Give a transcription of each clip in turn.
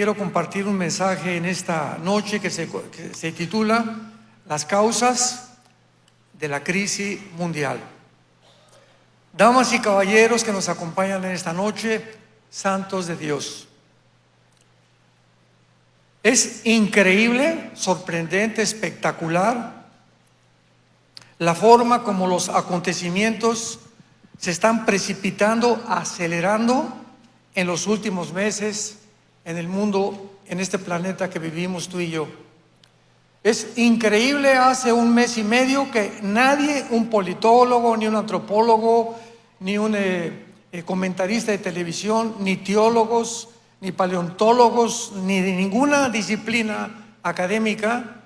quiero compartir un mensaje en esta noche que se titula Las causas de la crisis mundial. Damas y caballeros que nos acompañan en esta noche, santos de Dios. Es increíble, sorprendente, espectacular la forma como los acontecimientos se están precipitando, acelerando en los últimos meses en el mundo, en este planeta que vivimos tú y yo. Es increíble, hace un mes y medio que nadie, un politólogo, ni un antropólogo, ni un comentarista de televisión, ni teólogos, ni paleontólogos, ni de ninguna disciplina académica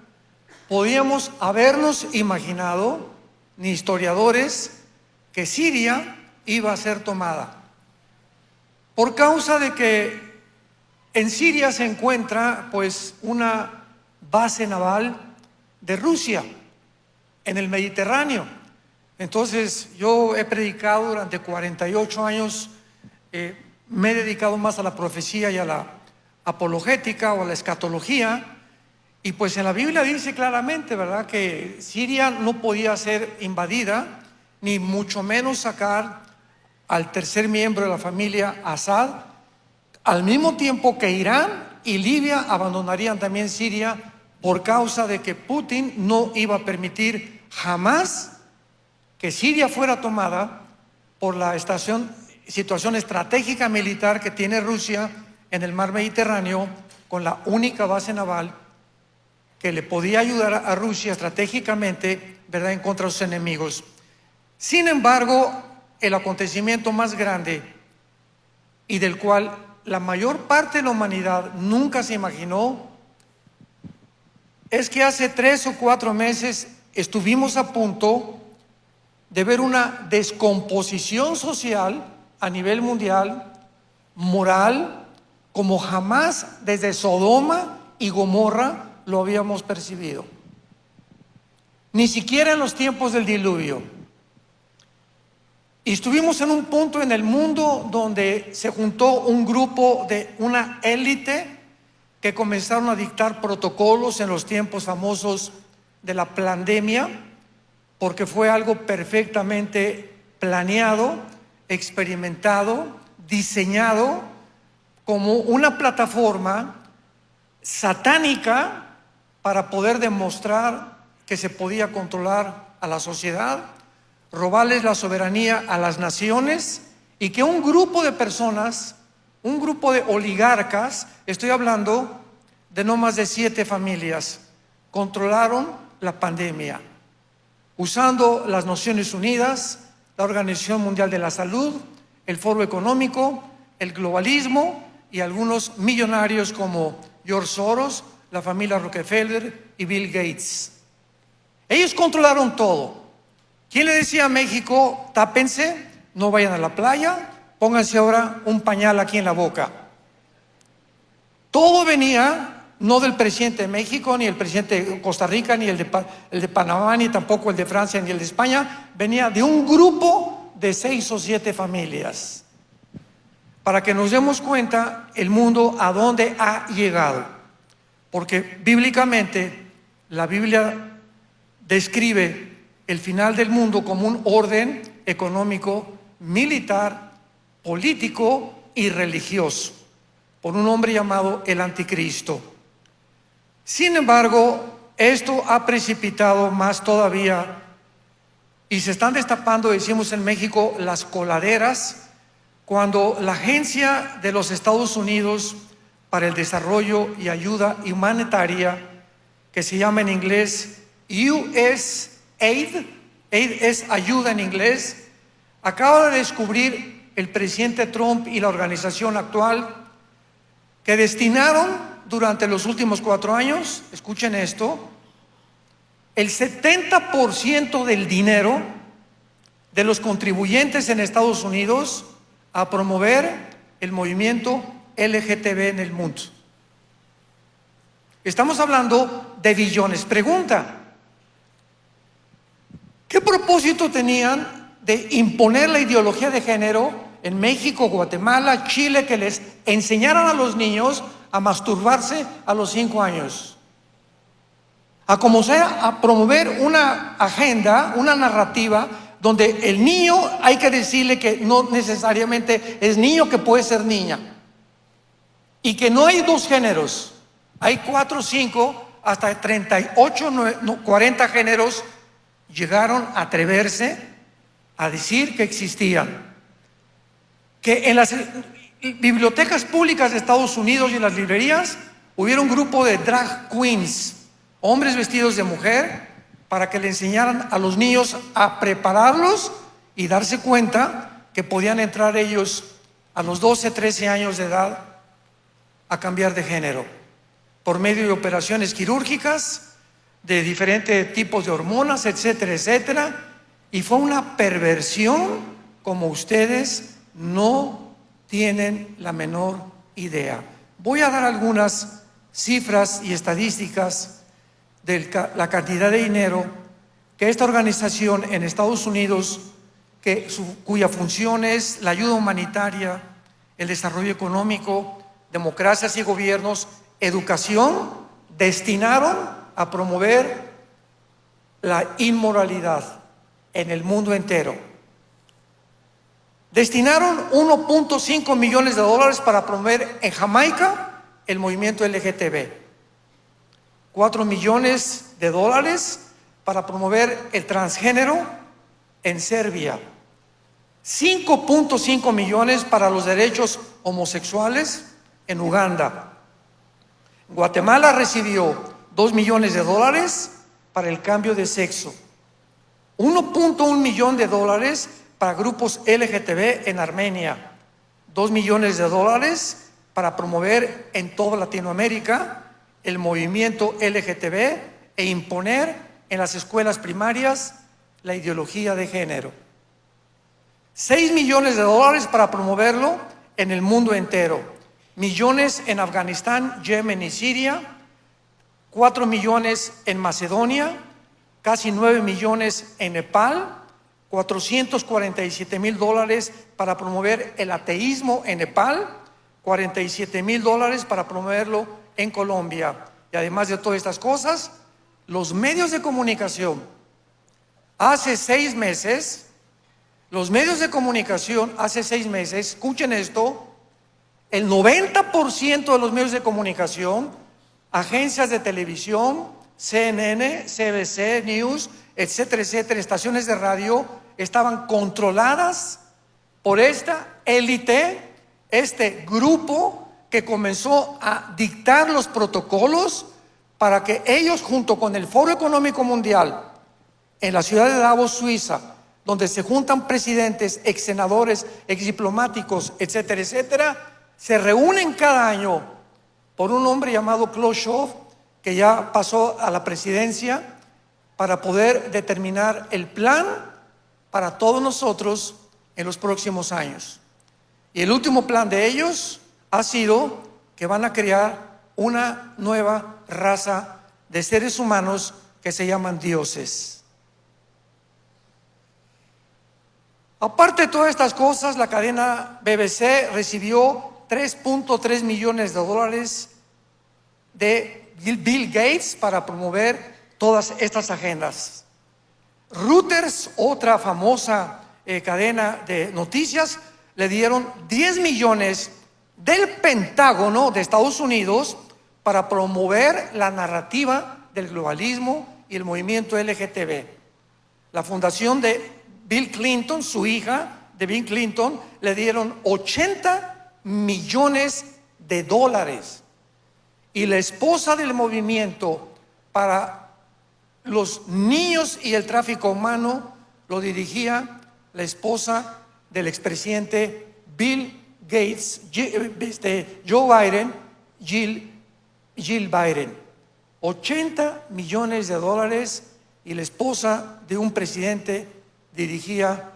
podíamos habernos imaginado, ni historiadores, que Siria iba a ser tomada. Por causa de que en Siria se encuentra pues una base naval de Rusia en el Mediterráneo. Entonces yo he predicado durante 48 años, me he dedicado más a la profecía y a la apologética o a la escatología, y pues en la Biblia dice claramente, ¿verdad?, que Siria no podía ser invadida, ni mucho menos sacar al tercer miembro de la familia Assad, al mismo tiempo que Irán y Libia abandonarían también Siria por causa de que Putin no iba a permitir jamás que Siria fuera tomada por la situación estratégica militar que tiene Rusia en el mar Mediterráneo, con la única base naval que le podía ayudar a Rusia estratégicamente, ¿verdad?, en contra de sus enemigos. Sin embargo, el acontecimiento más grande y del cual la mayor parte de la humanidad nunca se imaginó es que hace 3 o 4 meses estuvimos a punto de ver una descomposición social a nivel mundial, moral, como jamás desde Sodoma y Gomorra lo habíamos percibido. Ni siquiera en los tiempos del diluvio. Y estuvimos en un punto en el mundo donde se juntó un grupo de una élite que comenzaron a dictar protocolos en los tiempos famosos de la pandemia, porque fue algo perfectamente planeado, experimentado, diseñado como una plataforma satánica para poder demostrar que se podía controlar a la sociedad, robarles la soberanía a las naciones, y que un grupo de personas, un grupo de oligarcas, estoy hablando de no más de 7 familias, controlaron la pandemia, usando las Naciones Unidas, la Organización Mundial de la Salud, el Foro Económico, el globalismo y algunos millonarios como George Soros, la familia Rockefeller y Bill Gates. Ellos controlaron todo. ¿Quién le decía a México, tápense, no vayan a la playa, pónganse ahora un pañal aquí en la boca? Todo venía no del presidente de México, ni el presidente de Costa Rica, ni el de Panamá, ni tampoco el de Francia, ni el de España. Venía de un grupo de 6 o 7 familias. Para que nos demos cuenta el mundo a dónde ha llegado. Porque bíblicamente la Biblia describe el final del mundo como un orden económico, militar, político y religioso, por un hombre llamado el Anticristo. Sin embargo, esto ha precipitado más todavía y se están destapando, decimos en México, las coladeras, cuando la Agencia de los Estados Unidos para el Desarrollo y Ayuda Humanitaria, que se llama en inglés USAID, aid es ayuda en inglés, acaba de descubrir el presidente Trump y la organización actual que destinaron durante los últimos 4 años, escuchen esto, el 70% del dinero de los contribuyentes en Estados Unidos a promover el movimiento LGTB en el mundo. Estamos hablando de billones. Pregunta: ¿qué propósito tenían de imponer la ideología de género en México, Guatemala, Chile, que les enseñaran a los niños a masturbarse a los 5 años. A como sea, a promover una agenda, una narrativa, donde el niño hay que decirle que no necesariamente es niño, que puede ser niña. Y que no hay dos géneros, hay 4, 5, hasta 38, 40 géneros llegaron a atreverse a decir que existían. Que en las bibliotecas públicas de Estados Unidos y en las librerías hubiera un grupo de drag queens, hombres vestidos de mujer, para que le enseñaran a los niños a prepararlos y darse cuenta que podían entrar ellos a los 12, 13 años de edad a cambiar de género por medio de operaciones quirúrgicas, de diferentes tipos de hormonas, etcétera, etcétera. Y fue una perversión como ustedes no tienen la menor idea. Voy a dar algunas cifras y estadísticas de la cantidad de dinero que esta organización en Estados Unidos, cuya función es la ayuda humanitaria, el desarrollo económico, democracias y gobiernos, educación, destinaron a promover la inmoralidad en el mundo entero. Destinaron 1.5 millones de dólares para promover en Jamaica el movimiento LGTB. 4 millones de dólares para promover el transgénero en Serbia. 5.5 millones para los derechos homosexuales en Uganda. Guatemala recibió 2 millones de dólares para el cambio de sexo. 1.1 millón de dólares para grupos LGTB en Armenia. 2 millones de dólares para promover en toda Latinoamérica el movimiento LGTB e imponer en las escuelas primarias la ideología de género. 6 millones de dólares para promoverlo en el mundo entero. Millones en Afganistán, Yemen y Siria. 4 millones en Macedonia. Casi 9 millones en Nepal. 447,000 dólares para promover el ateísmo en Nepal. 47,000 dólares para promoverlo en Colombia. Y además de todas estas cosas, los medios de comunicación, hace 6 meses, escuchen esto, el 90% de los medios de comunicación, agencias de televisión, CNN, CBC News, etcétera, etcétera, estaciones de radio, estaban controladas por esta élite, este grupo que comenzó a dictar los protocolos para que ellos, junto con el Foro Económico Mundial, en la ciudad de Davos, Suiza, donde se juntan presidentes, ex senadores, ex diplomáticos, etcétera, etcétera, se reúnen cada año por un hombre llamado Klaus Schwab, que ya pasó a la presidencia, para poder determinar el plan para todos nosotros en los próximos años. Y el último plan de ellos ha sido que van a crear una nueva raza de seres humanos que se llaman dioses. Aparte de todas estas cosas, la cadena BBC recibió 3.3 millones de dólares de Bill Gates para promover todas estas agendas. Reuters, otra famosa cadena de noticias, le dieron 10 millones del Pentágono de Estados Unidos para promover la narrativa del globalismo y el movimiento LGTB. La fundación de Bill Clinton, su hija de Bill Clinton, le dieron 80 millones de dólares. Y la esposa del movimiento para los niños y el tráfico humano lo dirigía la esposa del expresidente Bill Gates, Joe Biden, Jill Biden. 80 millones de dólares, y la esposa de un presidente dirigía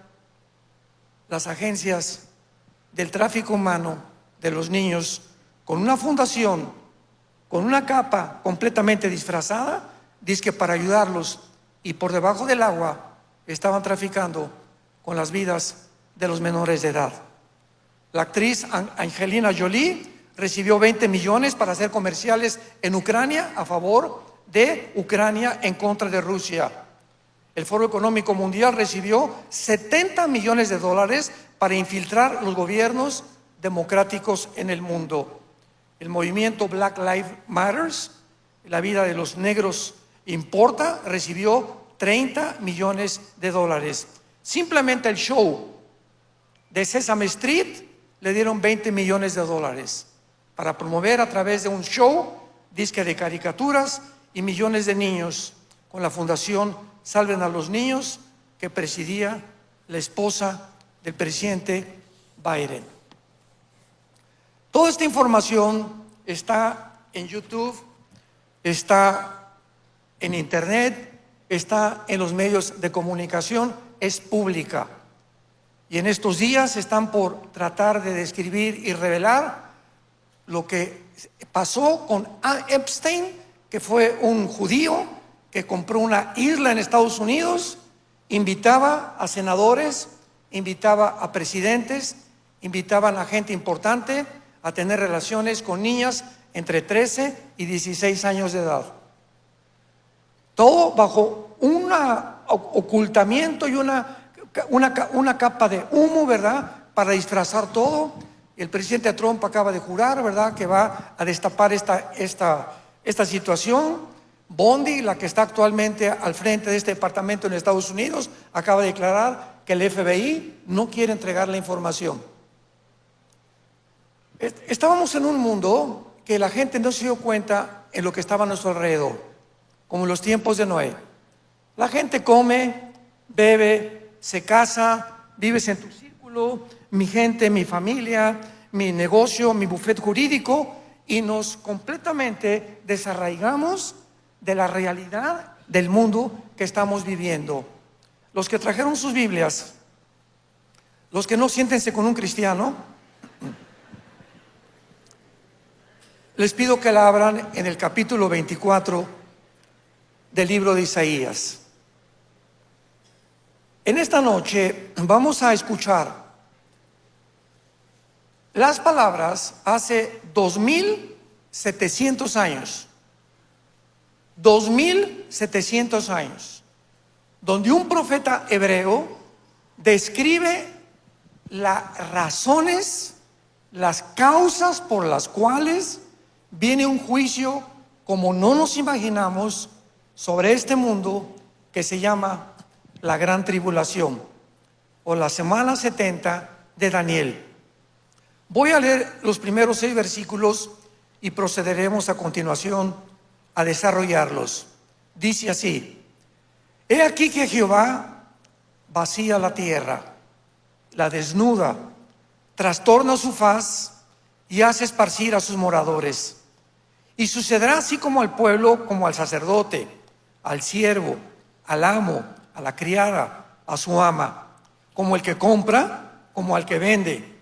las agencias del tráfico humano de los niños, con una fundación, con una capa completamente disfrazada, dizque para ayudarlos, y por debajo del agua estaban traficando con las vidas de los menores de edad. La actriz Angelina Jolie recibió 20 millones para hacer comerciales en Ucrania a favor de Ucrania en contra de Rusia. El Foro Económico Mundial recibió 70 millones de dólares para infiltrar los gobiernos democráticos en el mundo. El movimiento Black Lives Matter, la vida de los negros importa, recibió 30 millones de dólares. Simplemente el show de Sesame Street le dieron 20 millones de dólares para promover a través de un show, disque de caricaturas y millones de niños con la fundación Salven a los Niños que presidía la esposa del presidente Biden. Toda esta información está en YouTube, está en Internet, está en los medios de comunicación, es pública. Y en estos días están por tratar de describir y revelar lo que pasó con Epstein, que fue un judío que compró una isla en Estados Unidos, invitaba a senadores, invitaba a presidentes, invitaban a gente importante a tener relaciones con niñas entre 13 y 16 años de edad. Todo bajo un ocultamiento y una capa de humo, ¿verdad? Para disfrazar todo. El presidente Trump acaba de jurar, ¿verdad?, que va a destapar esta situación. Bondi, la que está actualmente al frente de este departamento en Estados Unidos, acaba de declarar que el FBI no quiere entregar la información. Estábamos en un mundo que la gente no se dio cuenta en lo que estaba a nuestro alrededor, como en los tiempos de Noé. La gente come, bebe, se casa, vives en tu círculo, mi gente, mi familia, mi negocio, mi bufete jurídico, y nos completamente desarraigamos de la realidad del mundo que estamos viviendo. Los que trajeron sus Biblias, los que no, siéntense con un cristiano. Les pido que la abran en el capítulo 24 del libro de Isaías. En esta noche vamos a escuchar las palabras hace 2700 años. 2700 años, donde un profeta hebreo describe las razones, las causas por las cuales viene un juicio como no nos imaginamos sobre este mundo que se llama la Gran Tribulación o la semana 70 de Daniel. Voy a leer los primeros 6 versículos y procederemos a continuación a desarrollarlos. Dice así: he aquí que Jehová vacía la tierra, la desnuda, trastorna su faz y hace esparcir a sus moradores. Y sucederá así como al pueblo, como al sacerdote, al siervo, al amo, a la criada, a su ama, como el que compra, como al que vende,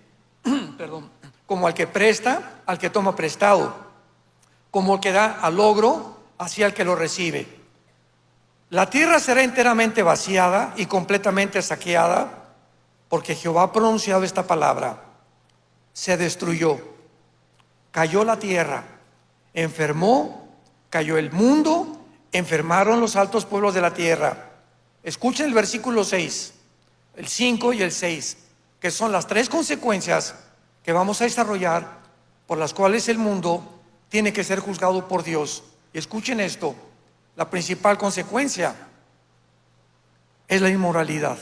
como al que presta, al que toma prestado, como el que da al logro, hacia el que lo recibe. La tierra será enteramente vaciada y completamente saqueada, porque Jehová ha pronunciado esta palabra. Se destruyó, cayó la tierra, enfermó, cayó el mundo, enfermaron los altos pueblos de la tierra. Escuchen el versículo 6, el 5 y el 6, que son las 3 consecuencias que vamos a desarrollar por las cuales el mundo tiene que ser juzgado por Dios. Y escuchen esto: la principal consecuencia es la inmoralidad.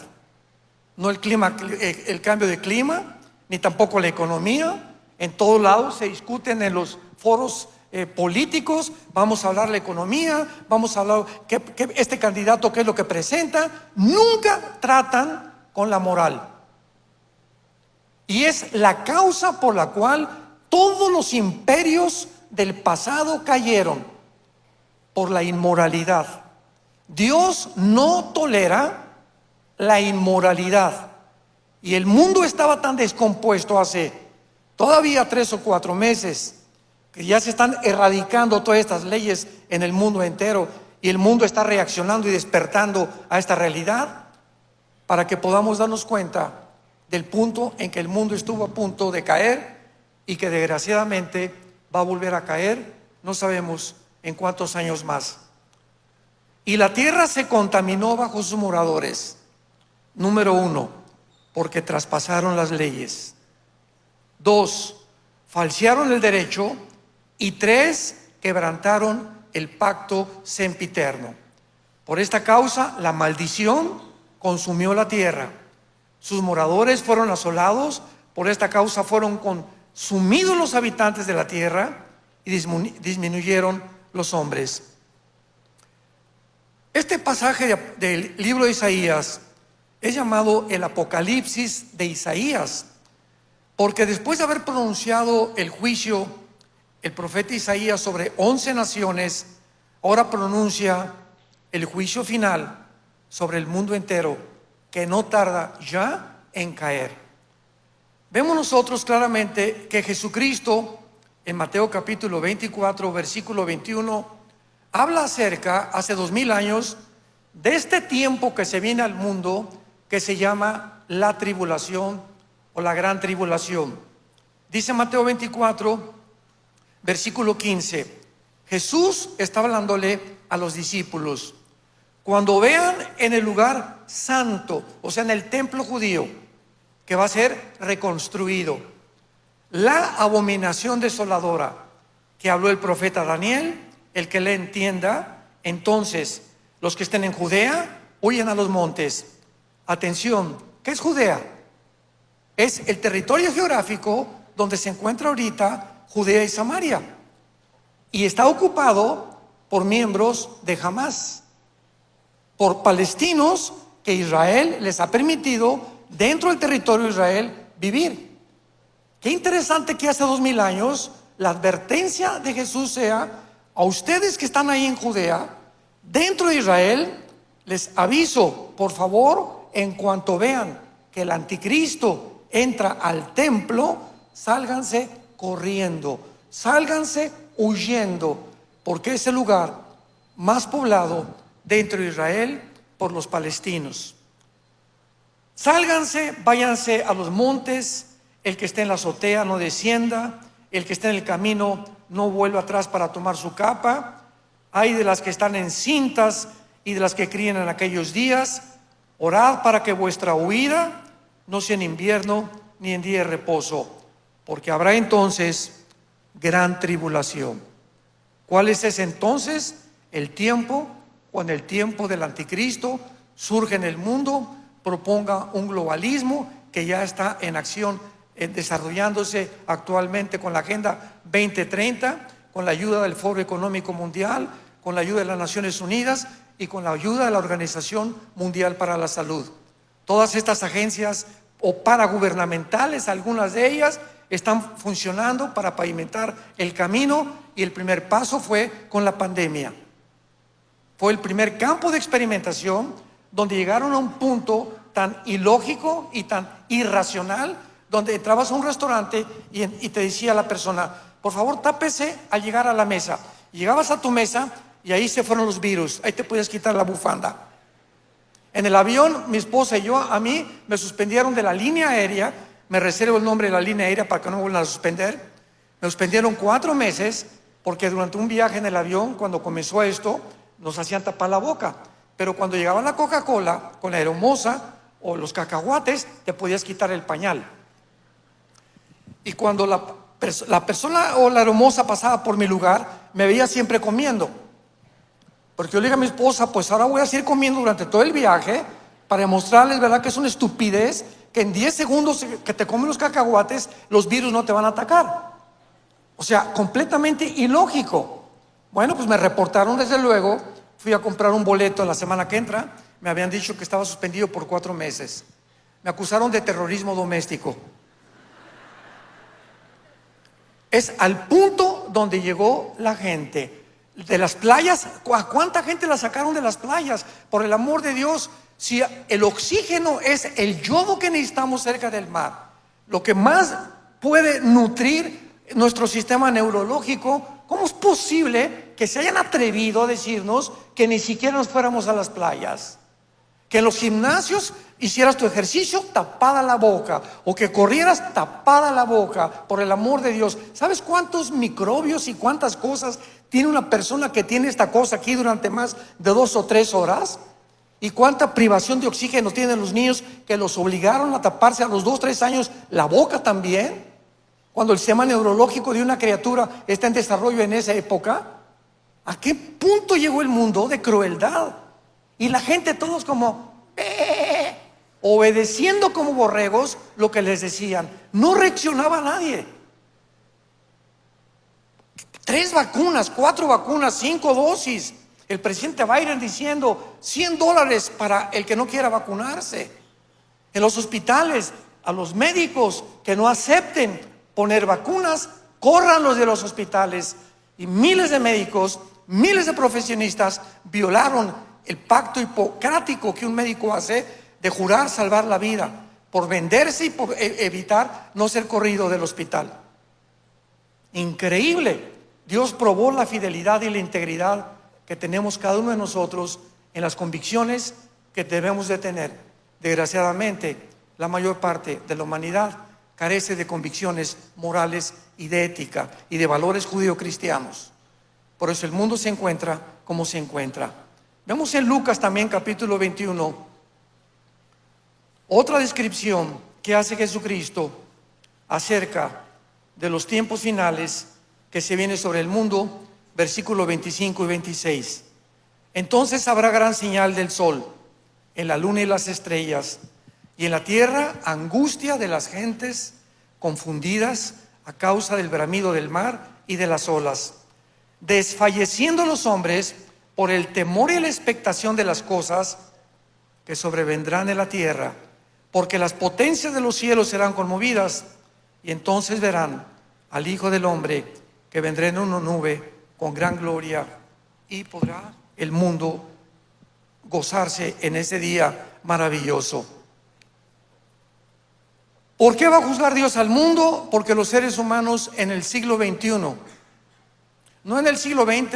No el cambio de clima, ni tampoco la economía. En todos lados se discuten en los foros políticos. Vamos a hablar de la economía, vamos a hablar que este candidato qué es lo que presenta. Nunca tratan con la moral. Y es la causa por la cual todos los imperios del pasado cayeron, por la inmoralidad. Dios no tolera la inmoralidad. Y el mundo estaba tan descompuesto hace todavía 3 o 4 meses que ya se están erradicando todas estas leyes en el mundo entero, y el mundo está reaccionando y despertando a esta realidad para que podamos darnos cuenta del punto en que el mundo estuvo a punto de caer y que desgraciadamente va a volver a caer, no sabemos en cuántos años más. Y la tierra se contaminó bajo sus moradores. Número 1, porque traspasaron las leyes. 2, falsearon el derecho. Y 3, quebrantaron el pacto sempiterno. Por esta causa, la maldición consumió la tierra. Sus moradores fueron asolados. Por esta causa fueron consumidos los habitantes de la tierra y disminuyeron los hombres. Este pasaje del libro de Isaías es llamado el Apocalipsis de Isaías, porque después de haber pronunciado el juicio, el profeta Isaías, sobre 11 naciones, ahora pronuncia el juicio final sobre el mundo entero, que no tarda ya en caer. Vemos nosotros claramente que Jesucristo, en Mateo capítulo 24, versículo 21, habla acerca, hace 2000 años, de este tiempo que se viene al mundo, que se llama la tribulación o la gran tribulación. Dice Mateo 24, versículo 15, Jesús está hablándole a los discípulos: cuando vean en el lugar santo, o sea, en el templo judío, que va a ser reconstruido, la abominación desoladora que habló el profeta Daniel, el que le entienda, entonces los que estén en Judea huyen a los montes. Atención, ¿qué es Judea? Es el territorio geográfico donde se encuentra ahorita Judea y Samaria, y está ocupado por miembros de Hamás, por palestinos que Israel les ha permitido dentro del territorio de Israel vivir. Qué interesante que hace 2000 años la advertencia de Jesús sea: a ustedes que están ahí en Judea, dentro de Israel, les aviso, por favor, en cuanto vean que el anticristo entra al templo, sálganse corriendo, sálganse huyendo, porque es el lugar más poblado dentro de Israel por los palestinos. Sálganse, váyanse a los montes. El que esté en la azotea no descienda, el que esté en el camino no vuelva atrás para tomar su capa. Hay de las que están encintas y de las que críen en aquellos días. Orad para que vuestra huida no sea en invierno ni en día de reposo, porque habrá entonces gran tribulación. ¿Cuál es ese entonces? El tiempo cuando el tiempo del anticristo surge en el mundo, proponga un globalismo que ya está en acción, desarrollándose actualmente con la Agenda 2030, con la ayuda del Foro Económico Mundial, con la ayuda de las Naciones Unidas y con la ayuda de la Organización Mundial para la Salud. Todas estas agencias o paragubernamentales, algunas de ellas, están funcionando para pavimentar el camino, y el primer paso fue con la pandemia. Fue el primer campo de experimentación donde llegaron a un punto tan ilógico y tan irracional, donde entrabas a un restaurante y te decía la persona: por favor, tápese al llegar a la mesa. Llegabas a tu mesa y ahí se fueron los virus, ahí te podías quitar la bufanda. En el avión, mi esposa y yo, a mí me suspendieron de la línea aérea, me reservo el nombre de la línea aérea para que no me vuelvan a suspender. Me suspendieron 4 meses porque durante un viaje en el avión, cuando comenzó esto, nos hacían tapar la boca. Pero cuando llegaba la Coca-Cola con la aeromoza o los cacahuates, te podías quitar el pañal. Y cuando la persona o la aeromoza pasaba por mi lugar, me veía siempre comiendo. Porque yo le dije a mi esposa: pues ahora voy a seguir comiendo durante todo el viaje para demostrarles, ¿verdad?, que es una estupidez, que en 10 segundos que te comen los cacahuates, los virus no te van a atacar. O sea, completamente ilógico. Bueno, pues me reportaron desde luego. Fui a comprar un boleto la semana que entra. Me habían dicho que estaba suspendido por 4 meses. Me acusaron de terrorismo doméstico. Es al punto donde llegó la gente. De las playas, ¿a cuánta gente la sacaron de las playas? Por el amor de Dios, si el oxígeno es el yodo que necesitamos cerca del mar, lo que más puede nutrir nuestro sistema neurológico, ¿cómo es posible que se hayan atrevido a decirnos que ni siquiera nos fuéramos a las playas? Que en los gimnasios hicieras tu ejercicio tapada la boca, o que corrieras tapada la boca, por el amor de Dios. ¿Sabes cuántos microbios y cuántas cosas tiene una persona que tiene esta cosa aquí durante más de 2 o 3 horas? ¿Y cuánta privación de oxígeno tienen los niños que los obligaron a taparse a los 2 o 3 años la boca también? Cuando el sistema neurológico de una criatura está en desarrollo en esa época. ¿A qué punto llegó el mundo de crueldad? Y la gente todos como obedeciendo como borregos lo que les decían. No reaccionaba nadie. 3 vacunas, 4 vacunas, 5 dosis. El presidente Biden diciendo $100 para el que no quiera vacunarse. En los hospitales, a los médicos que no acepten poner vacunas, córranlos de los hospitales. Y miles de médicos, miles de profesionistas violaron el pacto hipocrático que un médico hace de jurar salvar la vida por venderse y por evitar no ser corrido del hospital. Increíble. Dios probó la fidelidad y la integridad que tenemos cada uno de nosotros en las convicciones que debemos de tener. Desgraciadamente, la mayor parte de la humanidad carece de convicciones morales y de ética y de valores judio-cristianos. Por eso el mundo se encuentra como se encuentra. Vemos en Lucas también capítulo 21 otra descripción que hace Jesucristo acerca de los tiempos finales que se vienen sobre el mundo, versículos 25 y 26. Entonces habrá gran señal del sol, en la luna y las estrellas, y en la tierra angustia de las gentes confundidas a causa del bramido del mar y de las olas, desfalleciendo los hombres por el temor y la expectación de las cosas que sobrevendrán en la tierra, porque las potencias de los cielos serán conmovidas, y entonces verán al Hijo del Hombre que vendrá en una nube con gran gloria, y podrá el mundo gozarse en ese día maravilloso. ¿Por qué va a juzgar Dios al mundo? Porque los seres humanos en el siglo XXI, no en el siglo XX,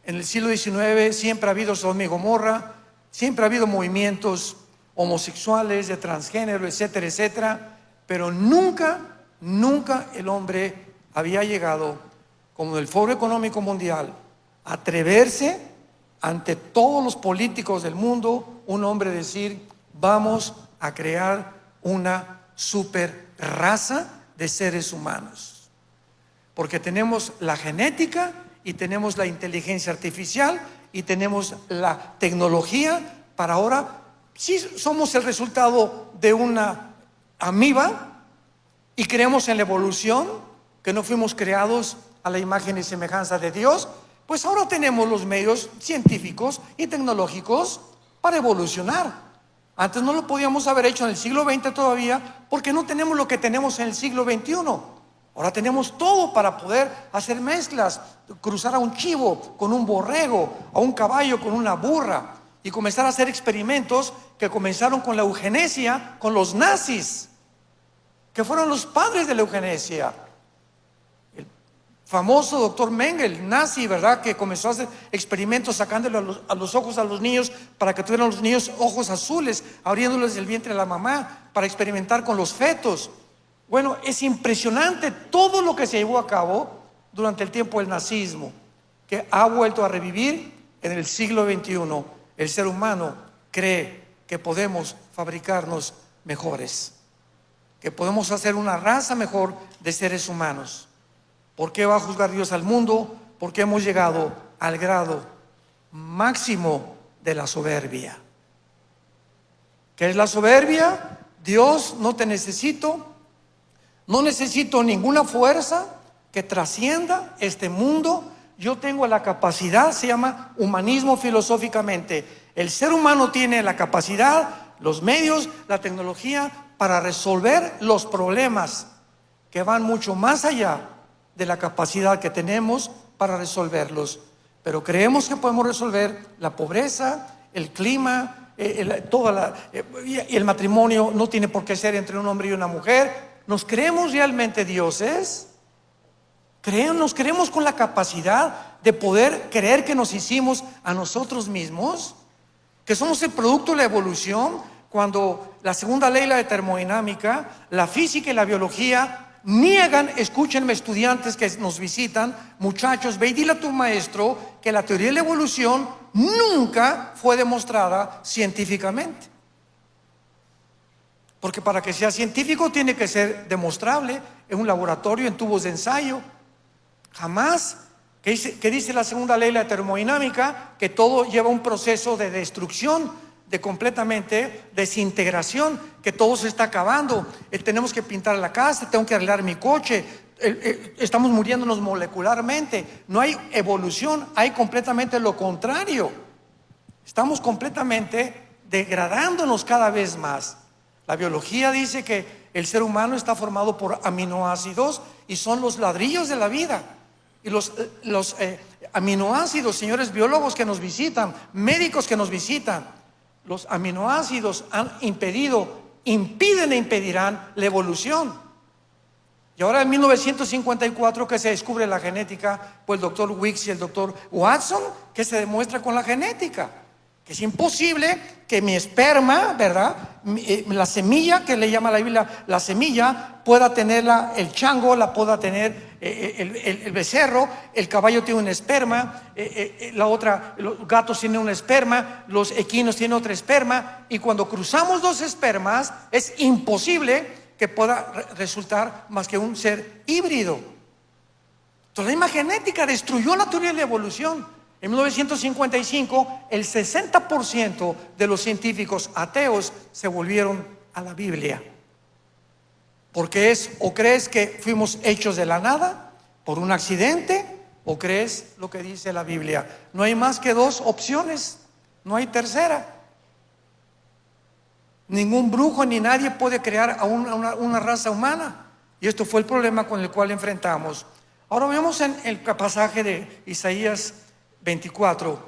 en el siglo XIX siempre ha habido Sodoma y Gomorra, siempre ha habido movimientos homosexuales, de transgénero, etcétera, etcétera, pero nunca el hombre había llegado, como en el Foro Económico Mundial, a atreverse ante todos los políticos del mundo, un hombre decir: vamos a crear una super raza de seres humanos, porque tenemos la genética y tenemos la inteligencia artificial y tenemos la tecnología para ahora. Sí, somos el resultado de una amiba y creemos en la evolución, que no fuimos creados a la imagen y semejanza de Dios. Pues ahora tenemos los medios científicos y tecnológicos para evolucionar. Antes no lo podíamos haber hecho en el siglo XX todavía, porque no tenemos lo que tenemos en el siglo XXI. Ahora tenemos todo para poder hacer mezclas, cruzar a un chivo con un borrego, a un caballo con una burra, y comenzar a hacer experimentos que comenzaron con la eugenesia, con los nazis, que fueron los padres de la eugenesia. El famoso doctor Mengele, nazi, ¿verdad?, que comenzó a hacer experimentos sacándole a los ojos a los niños para que tuvieran los niños ojos azules, abriéndoles el vientre de la mamá para experimentar con los fetos. Bueno, es impresionante todo lo que se llevó a cabo durante el tiempo del nazismo, que ha vuelto a revivir en el siglo XXI. El ser humano cree que podemos fabricarnos mejores, que podemos hacer una raza mejor de seres humanos. ¿Por qué va a juzgar Dios al mundo? Porque hemos llegado al grado máximo de la soberbia. ¿Qué es la soberbia? Dios, no te necesito. No necesito ninguna fuerza que trascienda este mundo. Yo tengo la capacidad, se llama humanismo filosóficamente. El ser humano tiene la capacidad, los medios, la tecnología para resolver los problemas que van mucho más allá de la capacidad que tenemos para resolverlos. Pero creemos que podemos resolver la pobreza, el clima, y el matrimonio no tiene por qué ser entre un hombre y una mujer. ¿Nos creemos realmente dioses? ¿Nos creemos con la capacidad de poder creer que nos hicimos a nosotros mismos? que somos el producto de la evolución, cuando la segunda ley, la de termodinámica, la física y la biología niegan. Escúchenme, estudiantes que nos visitan, muchachos, ve y dile a tu maestro que la teoría de la evolución nunca fue demostrada científicamente. Porque para que sea científico tiene que ser demostrable en un laboratorio, en tubos de ensayo. Jamás. ¿Qué dice la segunda ley de la termodinámica? Que todo lleva un proceso de destrucción, de completamente desintegración, que todo se está acabando. Tenemos que pintar la casa, tengo que arreglar mi coche, estamos muriéndonos molecularmente. No hay evolución, hay completamente lo contrario. Estamos completamente degradándonos cada vez más. La biología dice que el ser humano está formado por aminoácidos y son los ladrillos de la vida. Y los aminoácidos, señores biólogos que nos visitan, médicos que nos visitan, los aminoácidos han impiden e impedirán la evolución. Y ahora en 1954 que se descubre la genética por el doctor Weeks y el doctor Watson, que se demuestra con la genética que es imposible que mi esperma, ¿verdad? La semilla, que le llama la Biblia la semilla, pueda tenerla el chango, la pueda tener el becerro, el caballo tiene un esperma, los gatos tienen un esperma, los equinos tienen otra esperma, y cuando cruzamos dos espermas es imposible que pueda resultar más que un ser híbrido. Entonces la misma genética destruyó la teoría de la evolución. En 1955, el 60% de los científicos ateos se volvieron a la Biblia. Porque o crees que fuimos hechos de la nada por un accidente, o crees lo que dice la Biblia. No hay más que dos opciones, no hay tercera. Ningún brujo ni nadie puede crear a una raza humana. Y esto fue el problema con el cual enfrentamos. Ahora vemos en el pasaje de Isaías 24,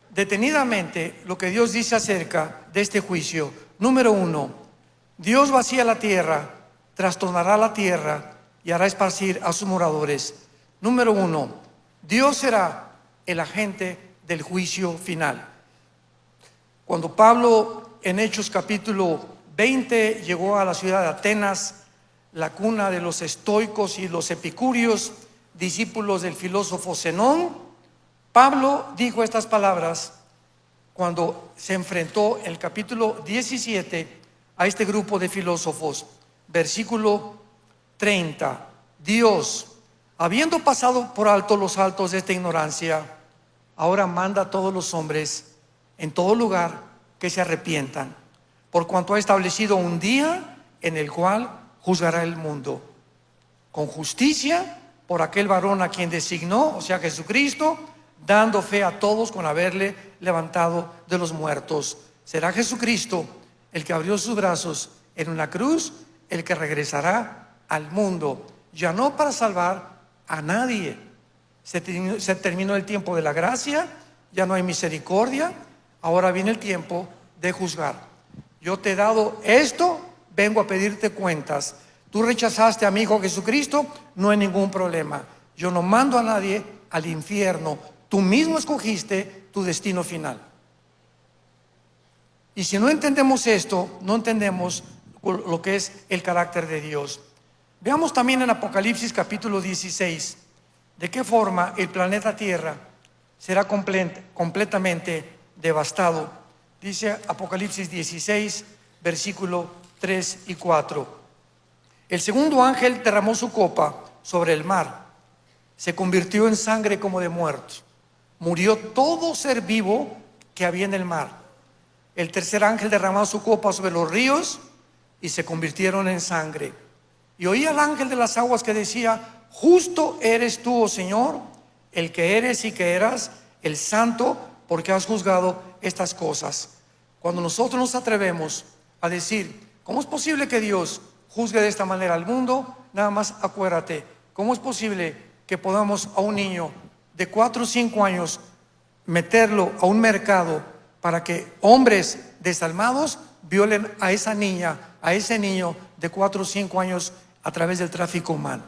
detenidamente lo que Dios dice acerca de este juicio. Número 1, Dios vacía la tierra, trastornará la tierra y hará esparcir a sus moradores. Número 1, Dios será el agente del juicio final. Cuando Pablo en Hechos capítulo 20 llegó a la ciudad de Atenas, la cuna de los estoicos y los epicúreos, discípulos del filósofo Zenón, Pablo dijo estas palabras cuando se enfrentó en el capítulo 17 a este grupo de filósofos. Versículo 30, Dios, habiendo pasado por alto los altos de esta ignorancia, ahora manda a todos los hombres en todo lugar que se arrepientan, por cuanto ha establecido un día en el cual juzgará el mundo con justicia por aquel varón a quien designó, o sea Jesucristo, dando fe a todos con haberle levantado de los muertos. Será Jesucristo el que abrió sus brazos en una cruz, el que regresará al mundo, ya no para salvar a nadie. Se terminó el tiempo de la gracia, ya no hay misericordia, ahora viene el tiempo de juzgar. Yo te he dado esto, vengo a pedirte cuentas. Tú rechazaste a mi Hijo Jesucristo, no hay ningún problema. Yo no mando a nadie al infierno. Tú mismo escogiste tu destino final. Y si no entendemos esto, no entendemos lo que es el carácter de Dios. Veamos también en Apocalipsis capítulo 16, de qué forma el planeta Tierra será completamente devastado. Dice Apocalipsis 16, versículo 3 y 4. El segundo ángel derramó su copa sobre el mar. Se convirtió en sangre como de muertos. Murió todo ser vivo que había en el mar. El tercer ángel derramó su copa sobre los ríos y se convirtieron en sangre. Y oí al ángel de las aguas que decía: justo eres tú, oh Señor, el que eres y que eras, el santo, porque has juzgado estas cosas. Cuando nosotros nos atrevemos a decir: ¿cómo es posible que Dios juzgue de esta manera al mundo? Nada más acuérdate, ¿cómo es posible que podamos a un niño de 4 o 5 años meterlo a un mercado para que hombres desalmados violen a esa niña, a ese niño de 4 o 5 años a través del tráfico humano?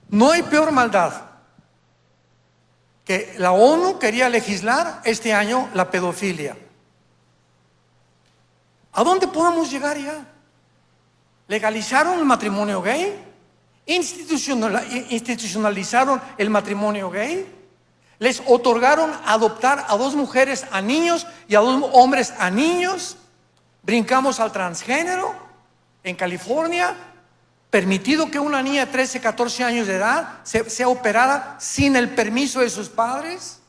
No hay peor maldad que la ONU quería legislar este año la pedofilia. ¿A dónde podemos llegar ya? Legalizaron el matrimonio gay, institucionalizaron el matrimonio gay, les otorgaron adoptar a 2 mujeres a niños y a 2 hombres a niños. Brincamos al transgénero. En California, permitido que una niña de 13, 14 años de edad sea operada sin el permiso de sus padres.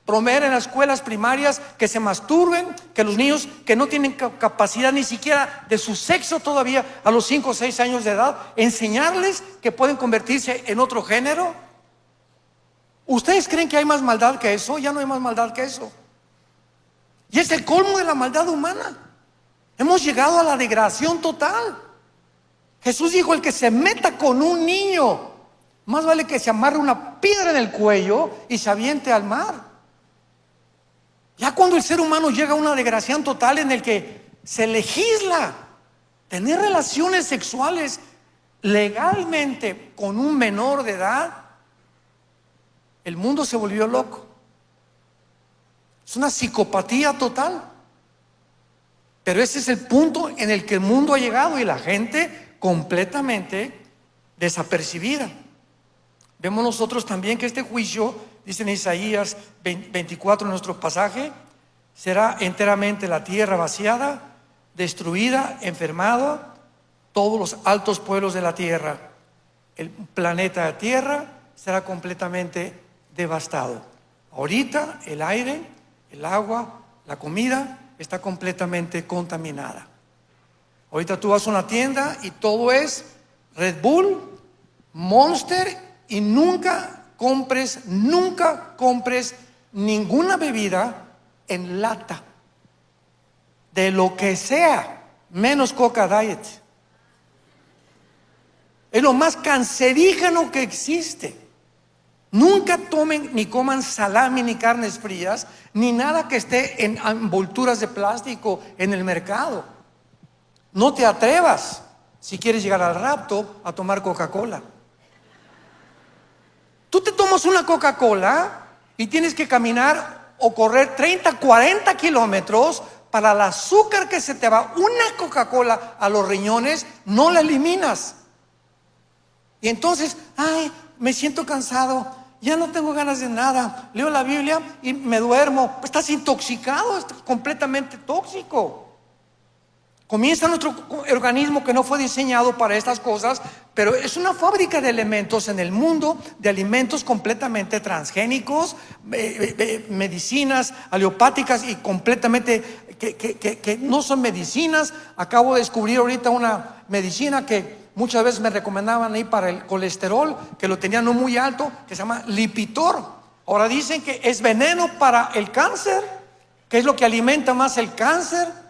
Promover en las escuelas primarias que se masturben, que los niños que no tienen capacidad ni siquiera de su sexo todavía a los 5 o 6 años de edad, enseñarles que pueden convertirse en otro género. ¿Ustedes creen que hay más maldad que eso? Ya no hay más maldad que eso. Y es el colmo de la maldad humana. Hemos llegado a la degradación total. Jesús dijo: el que se meta con un niño, más vale que se amarre una piedra en el cuello y se aviente al mar. Ya cuando el ser humano llega a una degradación total en el que se legisla tener relaciones sexuales legalmente con un menor de edad, el mundo se volvió loco. Es una psicopatía total. Pero ese es el punto en el que el mundo ha llegado y la gente completamente desapercibida. Vemos nosotros también que este juicio, dice en Isaías 24 en nuestro pasaje, será enteramente la tierra vaciada, destruida, enfermada, todos los altos pueblos de la tierra. El planeta Tierra será completamente devastado. Ahorita el aire, el agua, la comida está completamente contaminada. Ahorita tú vas a una tienda y todo es Red Bull, Monster, y nunca compres ninguna bebida en lata, de lo que sea, menos Coca Diet. Es lo más cancerígeno que existe. Nunca tomen ni coman salami ni carnes frías, ni nada que esté en envolturas de plástico en el mercado. No te atrevas, si quieres llegar al rapto, a tomar Coca-Cola. Tú te tomas una Coca-Cola y tienes que caminar o correr 30, 40 kilómetros para el azúcar que se te va. Una Coca-Cola a los riñones no la eliminas. Y entonces, ay, me siento cansado, ya no tengo ganas de nada, leo la Biblia y me duermo. Pues estás intoxicado, estás completamente tóxico. Comienza nuestro organismo, que no fue diseñado para estas cosas, pero es una fábrica de elementos en el mundo, de alimentos completamente transgénicos, medicinas alopáticas y completamente que no son medicinas. Acabo de descubrir ahorita una medicina que muchas veces me recomendaban ahí para el colesterol, que lo tenían no muy alto, que se llama Lipitor. Ahora dicen que es veneno para el cáncer, que es lo que alimenta más el cáncer.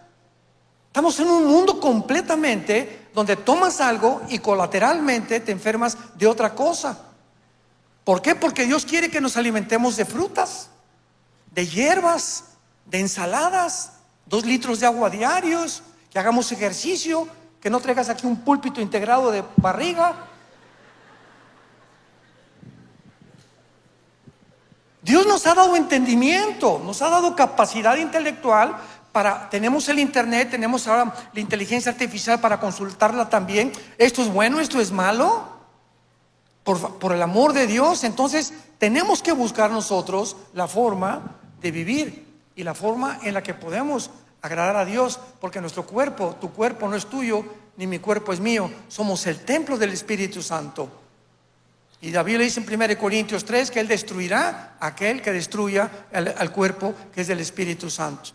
Estamos en un mundo completamente donde tomas algo y colateralmente te enfermas de otra cosa. ¿Por qué? Porque Dios quiere que nos alimentemos de frutas, de hierbas, de ensaladas, 2 litros de agua diarios, que hagamos ejercicio, que no traigas aquí un púlpito integrado de barriga. Dios nos ha dado entendimiento, nos ha dado capacidad intelectual. Tenemos el internet, tenemos ahora la inteligencia artificial para consultarla también. Esto es bueno, esto es malo, por el amor de Dios. Entonces tenemos que buscar nosotros la forma de vivir y la forma en la que podemos agradar a Dios, porque nuestro cuerpo, tu cuerpo no es tuyo, ni mi cuerpo es mío. Somos el templo del Espíritu Santo. Y David le dice en 1 Corintios 3 que Él destruirá a aquel que destruya al cuerpo, que es del Espíritu Santo.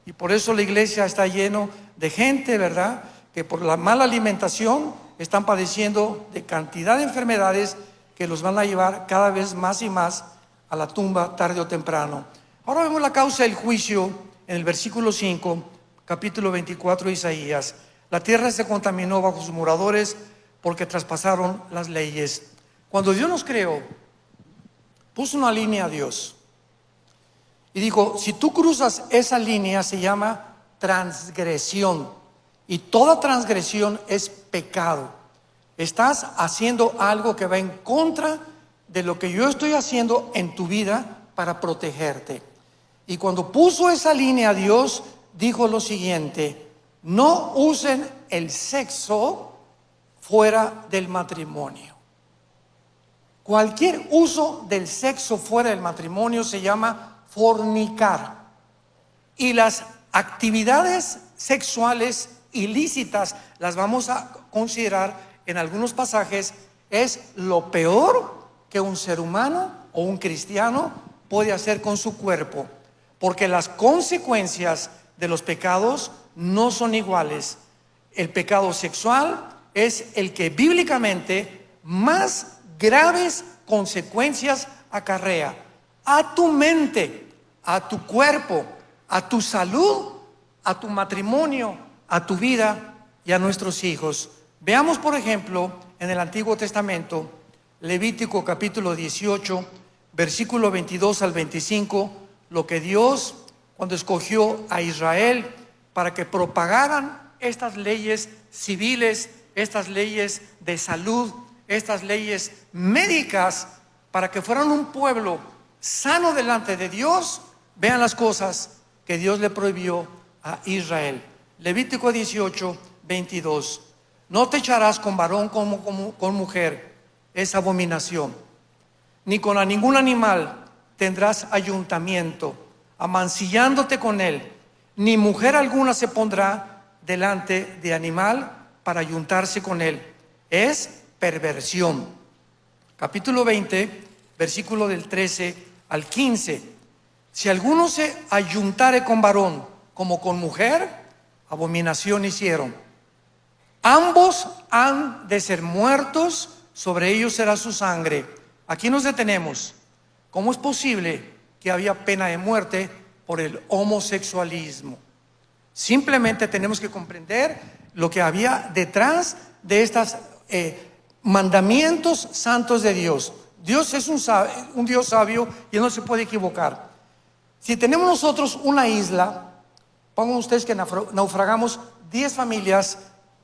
Y por eso la iglesia está lleno de gente, ¿verdad?, que por la mala alimentación están padeciendo de cantidad de enfermedades que los van a llevar cada vez más y más a la tumba tarde o temprano. Ahora vemos la causa del juicio en el versículo 5, capítulo 24 de Isaías. La tierra se contaminó bajo sus moradores porque traspasaron las leyes. Cuando Dios nos creó, puso una línea a Dios. Y dijo, si tú cruzas esa línea se llama transgresión. Y toda transgresión es pecado. Estás haciendo algo que va en contra de lo que yo estoy haciendo en tu vida para protegerte. Y cuando puso esa línea, Dios dijo lo siguiente: no usen el sexo fuera del matrimonio. Cualquier uso del sexo fuera del matrimonio se llama fornicar. Y las actividades sexuales ilícitas, las vamos a considerar en algunos pasajes, es lo peor que un ser humano o un cristiano puede hacer con su cuerpo, porque las consecuencias de los pecados no son iguales. El pecado sexual es el que bíblicamente más graves consecuencias acarrea a tu mente, a tu cuerpo, a tu salud, a tu matrimonio, a tu vida y a nuestros hijos. Veamos, por ejemplo, en el Antiguo Testamento, Levítico capítulo 18, versículo 22 al 25, lo que Dios, cuando escogió a Israel para que propagaran estas leyes civiles, estas leyes de salud, estas leyes médicas, para que fueran un pueblo sano delante de Dios. Vean las cosas que Dios le prohibió a Israel. Levítico 18, 22. No te echarás con varón como con mujer, es abominación. Ni con ningún animal tendrás ayuntamiento, amancillándote con él. Ni mujer alguna se pondrá delante de animal para ayuntarse con él. Es perversión. Capítulo 20, versículo del 13 al 15. Si alguno se ayuntare con varón como con mujer, abominación hicieron. Ambos han de ser muertos, sobre ellos será su sangre. Aquí nos detenemos. ¿Cómo es posible que había pena de muerte por el homosexualismo? Simplemente tenemos que comprender lo que había detrás de estos mandamientos santos de Dios. Dios es un Dios sabio y Él no se puede equivocar. Si tenemos nosotros una isla, pongan ustedes que naufragamos 10 familias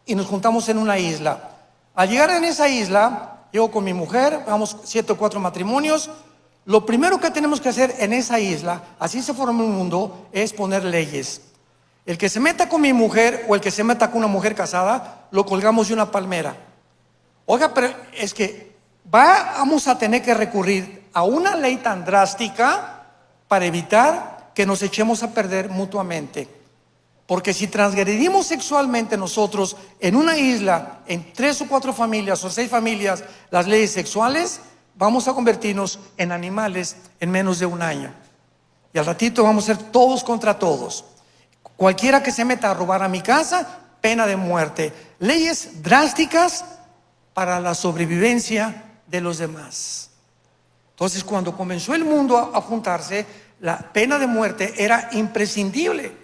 y nos juntamos en una isla. Al llegar en esa isla, llego con mi mujer, vamos 7 o 4 matrimonios. Lo primero que tenemos que hacer en esa isla, así se forma el mundo, es poner leyes. El que se meta con mi mujer o el que se meta con una mujer casada, lo colgamos de una palmera. Oiga, pero es que vamos a tener que recurrir a una ley tan drástica para evitar que nos echemos a perder mutuamente. Porque si transgredimos sexualmente nosotros en una isla, en 3 o 4 familias o 6 familias, las leyes sexuales, vamos a convertirnos en animales en menos de un año. Y al ratito vamos a ser todos contra todos. Cualquiera que se meta a robar a mi casa, pena de muerte. Leyes drásticas para la sobrevivencia de los demás. Entonces, cuando comenzó el mundo a juntarse, la pena de muerte era imprescindible,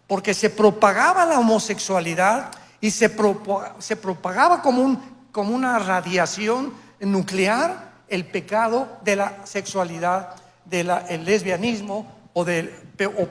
porque se propagaba la homosexualidad y se propagaba como una radiación nuclear el pecado de la sexualidad, del lesbianismo o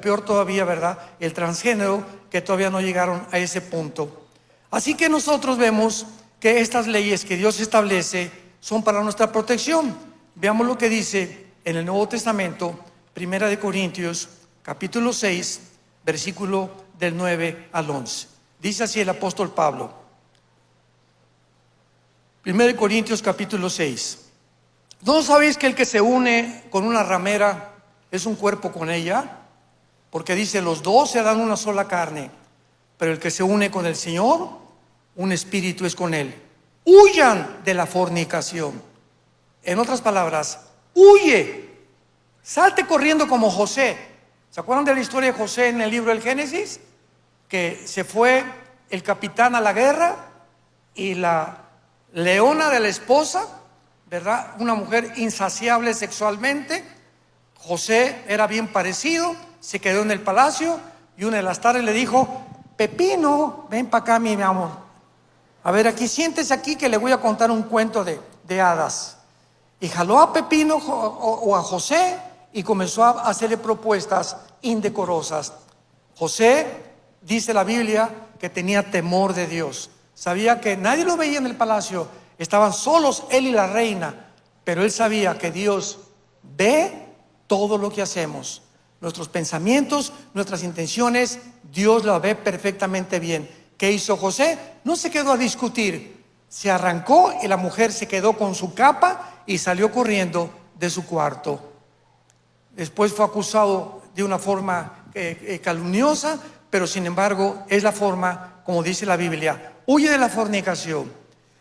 peor todavía, ¿verdad?, el transgénero, que todavía no llegaron a ese punto. Así que nosotros vemos que estas leyes que Dios establece son para nuestra protección. Veamos lo que dice en el Nuevo Testamento, Primera de Corintios, capítulo 6, versículo del 9 al 11. Dice así el apóstol Pablo. Primera de Corintios, capítulo 6. ¿No sabéis que el que se une con una ramera es un cuerpo con ella? Porque dice, los dos se dan una sola carne. Pero el que se une con el Señor, un espíritu es con él. Huyan de la fornicación. En otras palabras, huye. Salte corriendo como José. ¿Se acuerdan de la historia de José en el libro del Génesis? Que se fue el capitán a la guerra y la leona de la esposa, ¿verdad?, una mujer insaciable sexualmente. José era bien parecido, se quedó en el palacio y una de las tardes le dijo, Pepino, ven para acá, mi amor. A ver, aquí, siéntese aquí que le voy a contar un cuento de hadas. Y jaló a Pepino o a José y comenzó a hacerle propuestas indecorosas. José, dice la Biblia, que tenía temor de Dios. Sabía que nadie lo veía en el palacio, estaban solos él y la reina, pero él sabía que Dios ve todo lo que hacemos, nuestros pensamientos, nuestras intenciones, Dios lo ve perfectamente bien. ¿Qué hizo José? No se quedó a discutir, se arrancó y la mujer se quedó con su capa y salió corriendo de su cuarto. Después fue acusado de una forma calumniosa, pero sin embargo es la forma, como dice la Biblia, huye de la fornicación.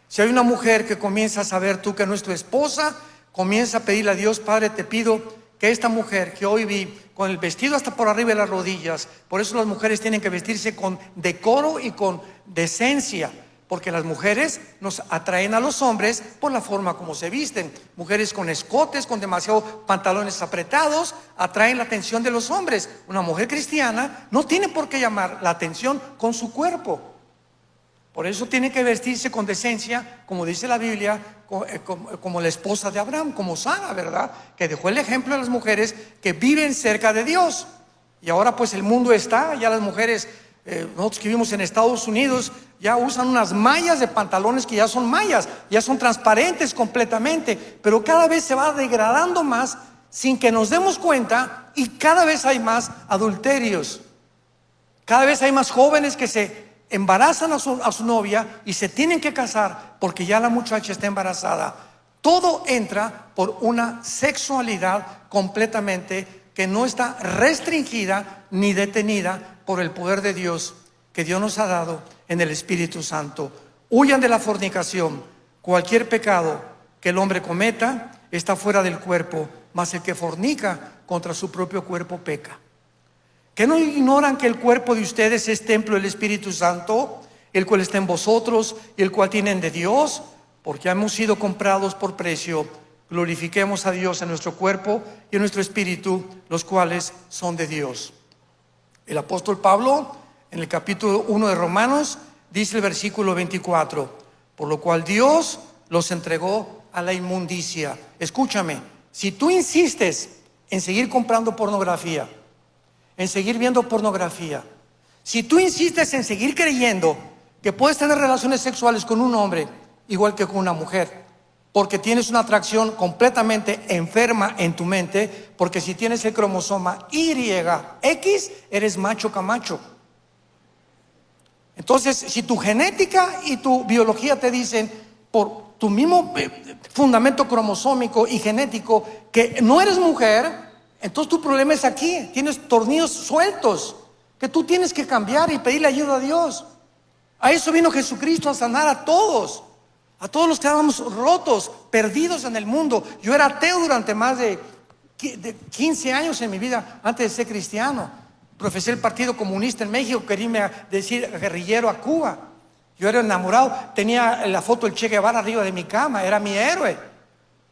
Si hay una mujer que comienza a saber tú que no es tu esposa, comienza a pedirle a Dios: Padre, te pido que esta mujer que hoy vi con el vestido hasta por arriba de las rodillas, por eso las mujeres tienen que vestirse con decoro y con decencia, porque las mujeres nos atraen a los hombres por la forma como se visten. Mujeres con escotes, con demasiados pantalones apretados, atraen la atención de los hombres. Una mujer cristiana no tiene por qué llamar la atención con su cuerpo. Por eso tiene que vestirse con decencia, como dice la Biblia, como la esposa de Abraham, como Sara, ¿verdad? Que dejó el ejemplo a las mujeres que viven cerca de Dios. Y ahora pues el mundo está, ya las mujeres, nosotros que vivimos en Estados Unidos, ya usan unas mallas de pantalones que ya son mallas, ya son transparentes completamente, pero cada vez se va degradando más sin que nos demos cuenta, y cada vez hay más adulterios. Cada vez hay más jóvenes que se embarazan a su novia y se tienen que casar porque ya la muchacha está embarazada. Todo entra por una sexualidad completamente que no está restringida ni detenida por el poder de Dios que Dios nos ha dado en el Espíritu Santo. Huyan de la fornicación. Cualquier pecado que el hombre cometa está fuera del cuerpo, mas el que fornica contra su propio cuerpo peca. ¿Que no ignoran que el cuerpo de ustedes es templo del Espíritu Santo, el cual está en vosotros y el cual tienen de Dios? Porque hemos sido comprados por precio. Glorifiquemos a Dios en nuestro cuerpo y en nuestro espíritu, los cuales son de Dios. El apóstol Pablo, en el capítulo 1 de Romanos, dice el versículo 24: por lo cual Dios los entregó a la inmundicia. Escúchame, si tú insistes en seguir comprando pornografía, en seguir viendo pornografía, si tú insistes en seguir creyendo que puedes tener relaciones sexuales con un hombre igual que con una mujer, porque tienes una atracción completamente enferma en tu mente, porque si tienes el cromosoma YX, eres macho camacho. Entonces, si tu genética y tu biología te dicen, por tu mismo fundamento cromosómico y genético, que no eres mujer, entonces tu problema es aquí. Tienes tornillos sueltos que tú tienes que cambiar y pedirle ayuda a Dios. A eso vino Jesucristo, a sanar a todos los que estábamos rotos, perdidos en el mundo. Yo era ateo durante más de 15 años en mi vida antes de ser cristiano. Profesé el Partido Comunista en México, quería decir guerrillero a Cuba. Yo era enamorado, tenía la foto del Che Guevara arriba de mi cama, era mi héroe.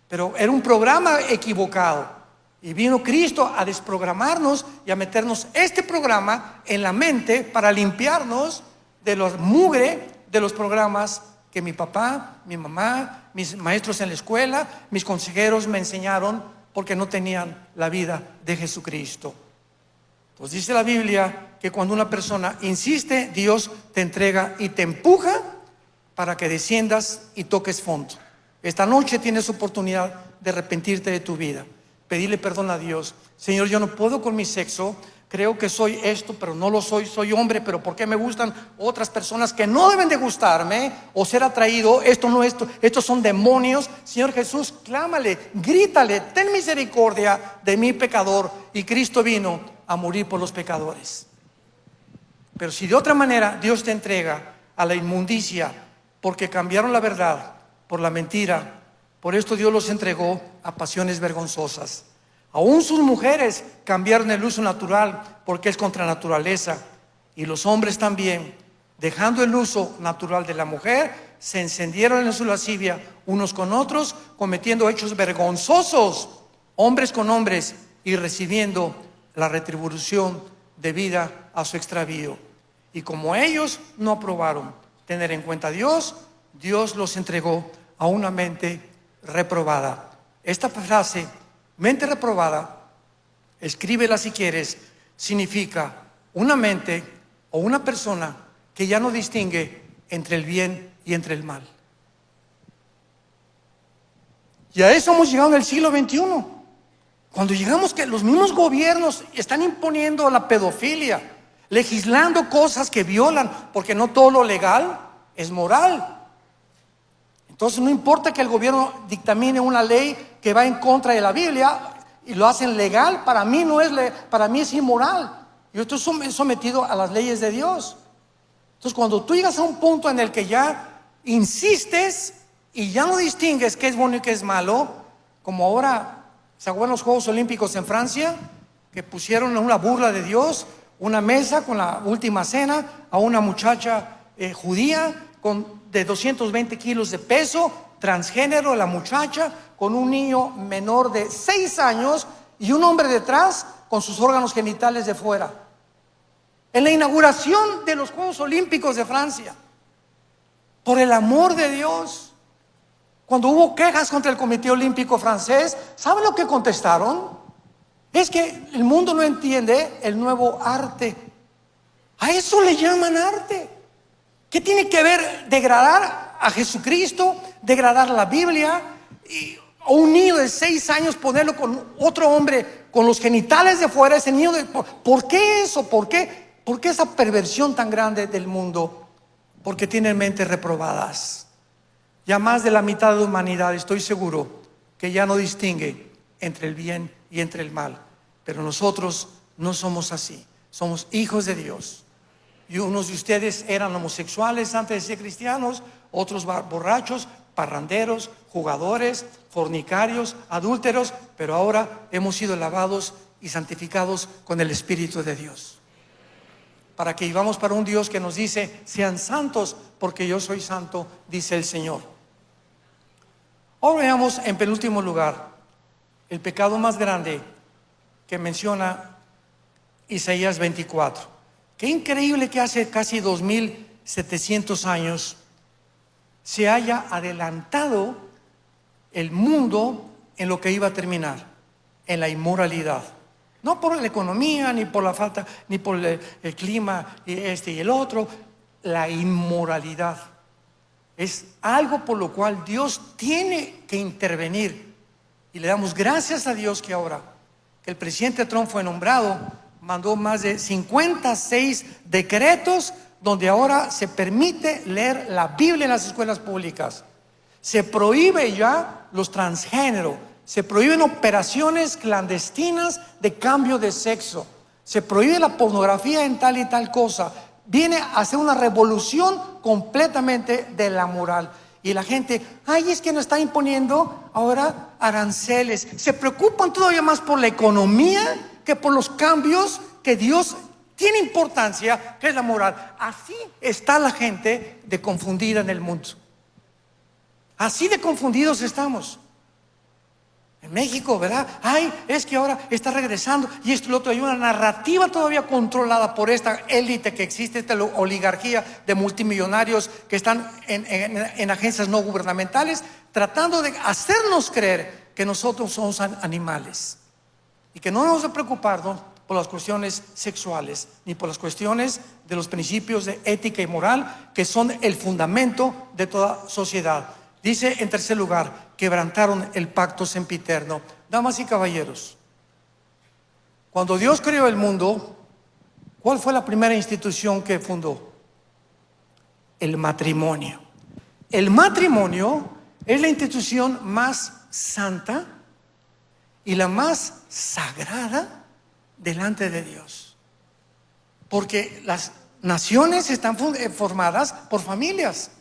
Pero era un programa equivocado. Y vino Cristo a desprogramarnos y a meternos este programa en la mente para limpiarnos de los mugre de los programas que mi papá, mi mamá, mis maestros en la escuela, mis consejeros me enseñaron, porque no tenían la vida de Jesucristo. Pues dice la Biblia que cuando una persona insiste, Dios te entrega y te empuja para que desciendas y toques fondo. Esta noche tienes oportunidad de arrepentirte de tu vida, pedirle perdón a Dios. Señor, yo no puedo con mi sexo, creo que soy esto, pero no lo soy, soy hombre, pero ¿por qué me gustan otras personas que no deben de gustarme o ser atraído? Estos son demonios. Señor Jesús, clámale, grítale, ten misericordia de mi pecador. Y Cristo vino a morir por los pecadores. Pero si de otra manera Dios te entrega a la inmundicia, porque cambiaron la verdad por la mentira, por esto Dios los entregó a pasiones vergonzosas. Aún sus mujeres cambiaron el uso natural porque es contra naturaleza. Y los hombres también, dejando el uso natural de la mujer, se encendieron en su lascivia unos con otros, cometiendo hechos vergonzosos, hombres con hombres, y recibiendo la retribución debida a su extravío. Y como ellos no aprobaron tener en cuenta a Dios, Dios los entregó a una mente reprobada. Esta frase, mente reprobada, escríbela si quieres, significa una mente o una persona que ya no distingue entre el bien y entre el mal. Y a eso hemos llegado en el siglo XXI. Cuando llegamos que los mismos gobiernos están imponiendo la pedofilia, legislando cosas que violan, porque no todo lo legal es moral. Entonces no importa que el gobierno dictamine una ley que va en contra de la Biblia y lo hacen legal, para mí no es para mí es inmoral. Yo estoy sometido a las leyes de Dios. Entonces cuando tú llegas a un punto en el que ya insistes y ya no distingues qué es bueno y qué es malo, como ahora, ¿se acuerdan los Juegos Olímpicos en Francia? Que pusieron una burla de Dios, una mesa con la última cena a una muchacha judía de 220 kilos de peso, transgénero la muchacha, con un niño menor de 6 años y un hombre detrás con sus órganos genitales de fuera. En la inauguración de los Juegos Olímpicos de Francia, por el amor de Dios, cuando hubo quejas contra el Comité Olímpico francés, ¿saben lo que contestaron? Es que el mundo no entiende el nuevo arte. A eso le llaman arte. ¿Qué tiene que ver degradar a Jesucristo, degradar la Biblia, y a un niño de 6 años ponerlo con otro hombre con los genitales de fuera? Ese niño ¿por qué eso? ¿Por qué esa perversión tan grande del mundo? Porque tienen mentes reprobadas. Ya más de la mitad de la humanidad, estoy seguro, que ya no distingue entre el bien y entre el mal. Pero nosotros no somos así. Somos hijos de Dios. Y unos de ustedes eran homosexuales antes de ser cristianos, otros borrachos, parranderos, jugadores, fornicarios, adúlteros, pero ahora hemos sido lavados y santificados con el Espíritu de Dios, para que vivamos para un Dios que nos dice: sean santos porque yo soy santo, dice el Señor. Ahora veamos en penúltimo lugar el pecado más grande que menciona Isaías 24. Qué increíble que hace casi 2700 años se haya adelantado el mundo en lo que iba a terminar, en la inmoralidad. No por la economía, ni por la falta, ni por el clima y y el otro. La inmoralidad es algo por lo cual Dios tiene que intervenir. Y le damos gracias a Dios que ahora que el presidente Trump fue nombrado, mandó más de 56 decretos donde ahora se permite leer la Biblia en las escuelas públicas. Se prohíbe ya los transgéneros, se prohíben operaciones clandestinas de cambio de sexo, se prohíbe la pornografía en tal y tal cosa. Viene a hacer una revolución completamente de la moral. Y la gente, ay, es que nos está imponiendo ahora aranceles. Se preocupan todavía más por la economía que por los cambios que Dios tiene importancia, que es la moral. Así está la gente de confundida en el mundo. Así de confundidos estamos. En México, ¿verdad? Ay, es que ahora está regresando y esto y lo otro. Hay una narrativa todavía controlada por esta élite que existe, esta oligarquía de multimillonarios que están en agencias no gubernamentales, tratando de hacernos creer que nosotros somos animales y que no nos debemos preocuparnos por las cuestiones sexuales ni por las cuestiones de los principios de ética y moral que son el fundamento de toda sociedad. Dice en tercer lugar, quebrantaron el pacto sempiterno. Damas y caballeros, cuando Dios creó el mundo, ¿cuál fue la primera institución que fundó? El matrimonio. El matrimonio es la institución más santa y la más sagrada delante de Dios, porque las naciones están formadas por familias.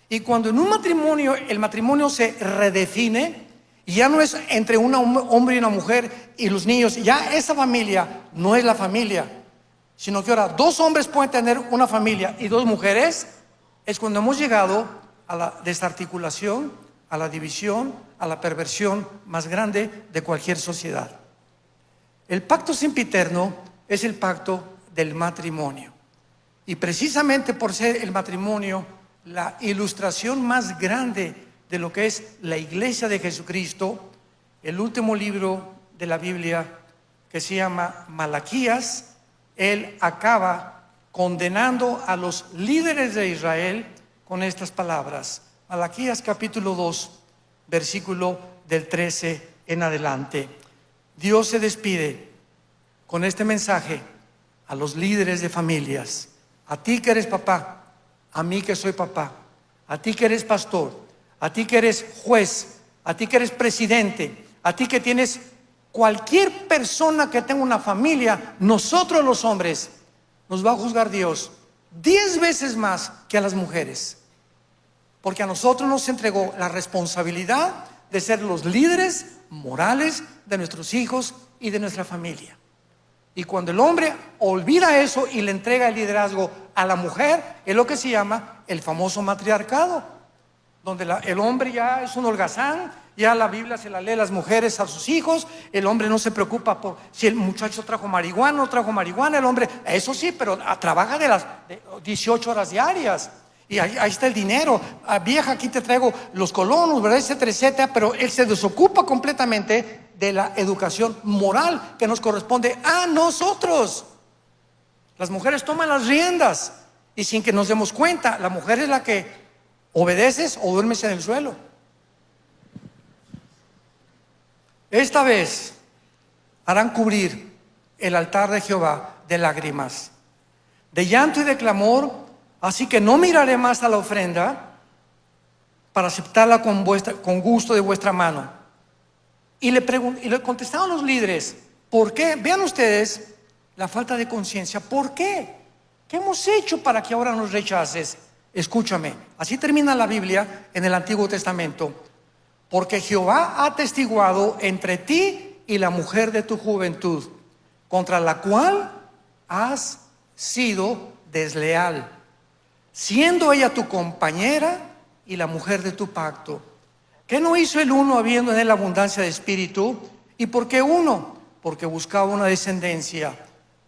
Y cuando en un matrimonio, el matrimonio se redefine, y ya no es entre un hombre y una mujer y los niños, ya esa familia no es la familia, sino que ahora 2 hombres pueden tener una familia y 2 mujeres, es cuando hemos llegado a la desarticulación, a la división, a la perversión más grande de cualquier sociedad. El pacto sempiterno es el pacto del matrimonio, y precisamente por ser el matrimonio la ilustración más grande de lo que es la iglesia de Jesucristo, el último libro de la Biblia, que se llama Malaquías, él acaba condenando a los líderes de Israel con estas palabras. Malaquías capítulo 2, versículo del 13 en adelante. Dios se despide con este mensaje a los líderes de familias, a ti que eres papá, a mí que soy papá, a ti que eres pastor, a ti que eres juez, a ti que eres presidente, a ti que tienes cualquier persona que tenga una familia. Nosotros los hombres nos va a juzgar Dios 10 veces más que a las mujeres, porque a nosotros nos entregó la responsabilidad de ser los líderes morales de nuestros hijos y de nuestra familia. Y cuando el hombre olvida eso y le entrega el liderazgo a la mujer, es lo que se llama el famoso matriarcado, donde el hombre ya es un holgazán, ya la Biblia se la lee las mujeres a sus hijos, el hombre no se preocupa por si el muchacho trajo marihuana o no trajo marihuana, el hombre, eso sí, pero trabaja de 18 horas diarias. Y ahí está el dinero. Vieja, aquí te traigo los colonos, ¿verdad? Etcétera, etcétera. Pero él se desocupa completamente de la educación moral que nos corresponde a nosotros. Las mujeres toman las riendas y sin que nos demos cuenta, la mujer es la que obedeces o duermes en el suelo. Esta vez harán cubrir el altar de Jehová de lágrimas, de llanto y de clamor. Así que no miraré más a la ofrenda para aceptarla con gusto de vuestra mano. Y le contestaron los líderes, ¿por qué? Vean ustedes la falta de conciencia. ¿Por qué? ¿Qué hemos hecho para que ahora nos rechaces? Escúchame, así termina la Biblia en el Antiguo Testamento. Porque Jehová ha atestiguado entre ti y la mujer de tu juventud, contra la cual has sido desleal, siendo ella tu compañera y la mujer de tu pacto. ¿Qué no hizo el uno habiendo en él abundancia de espíritu? ¿Y por qué uno? Porque buscaba una descendencia.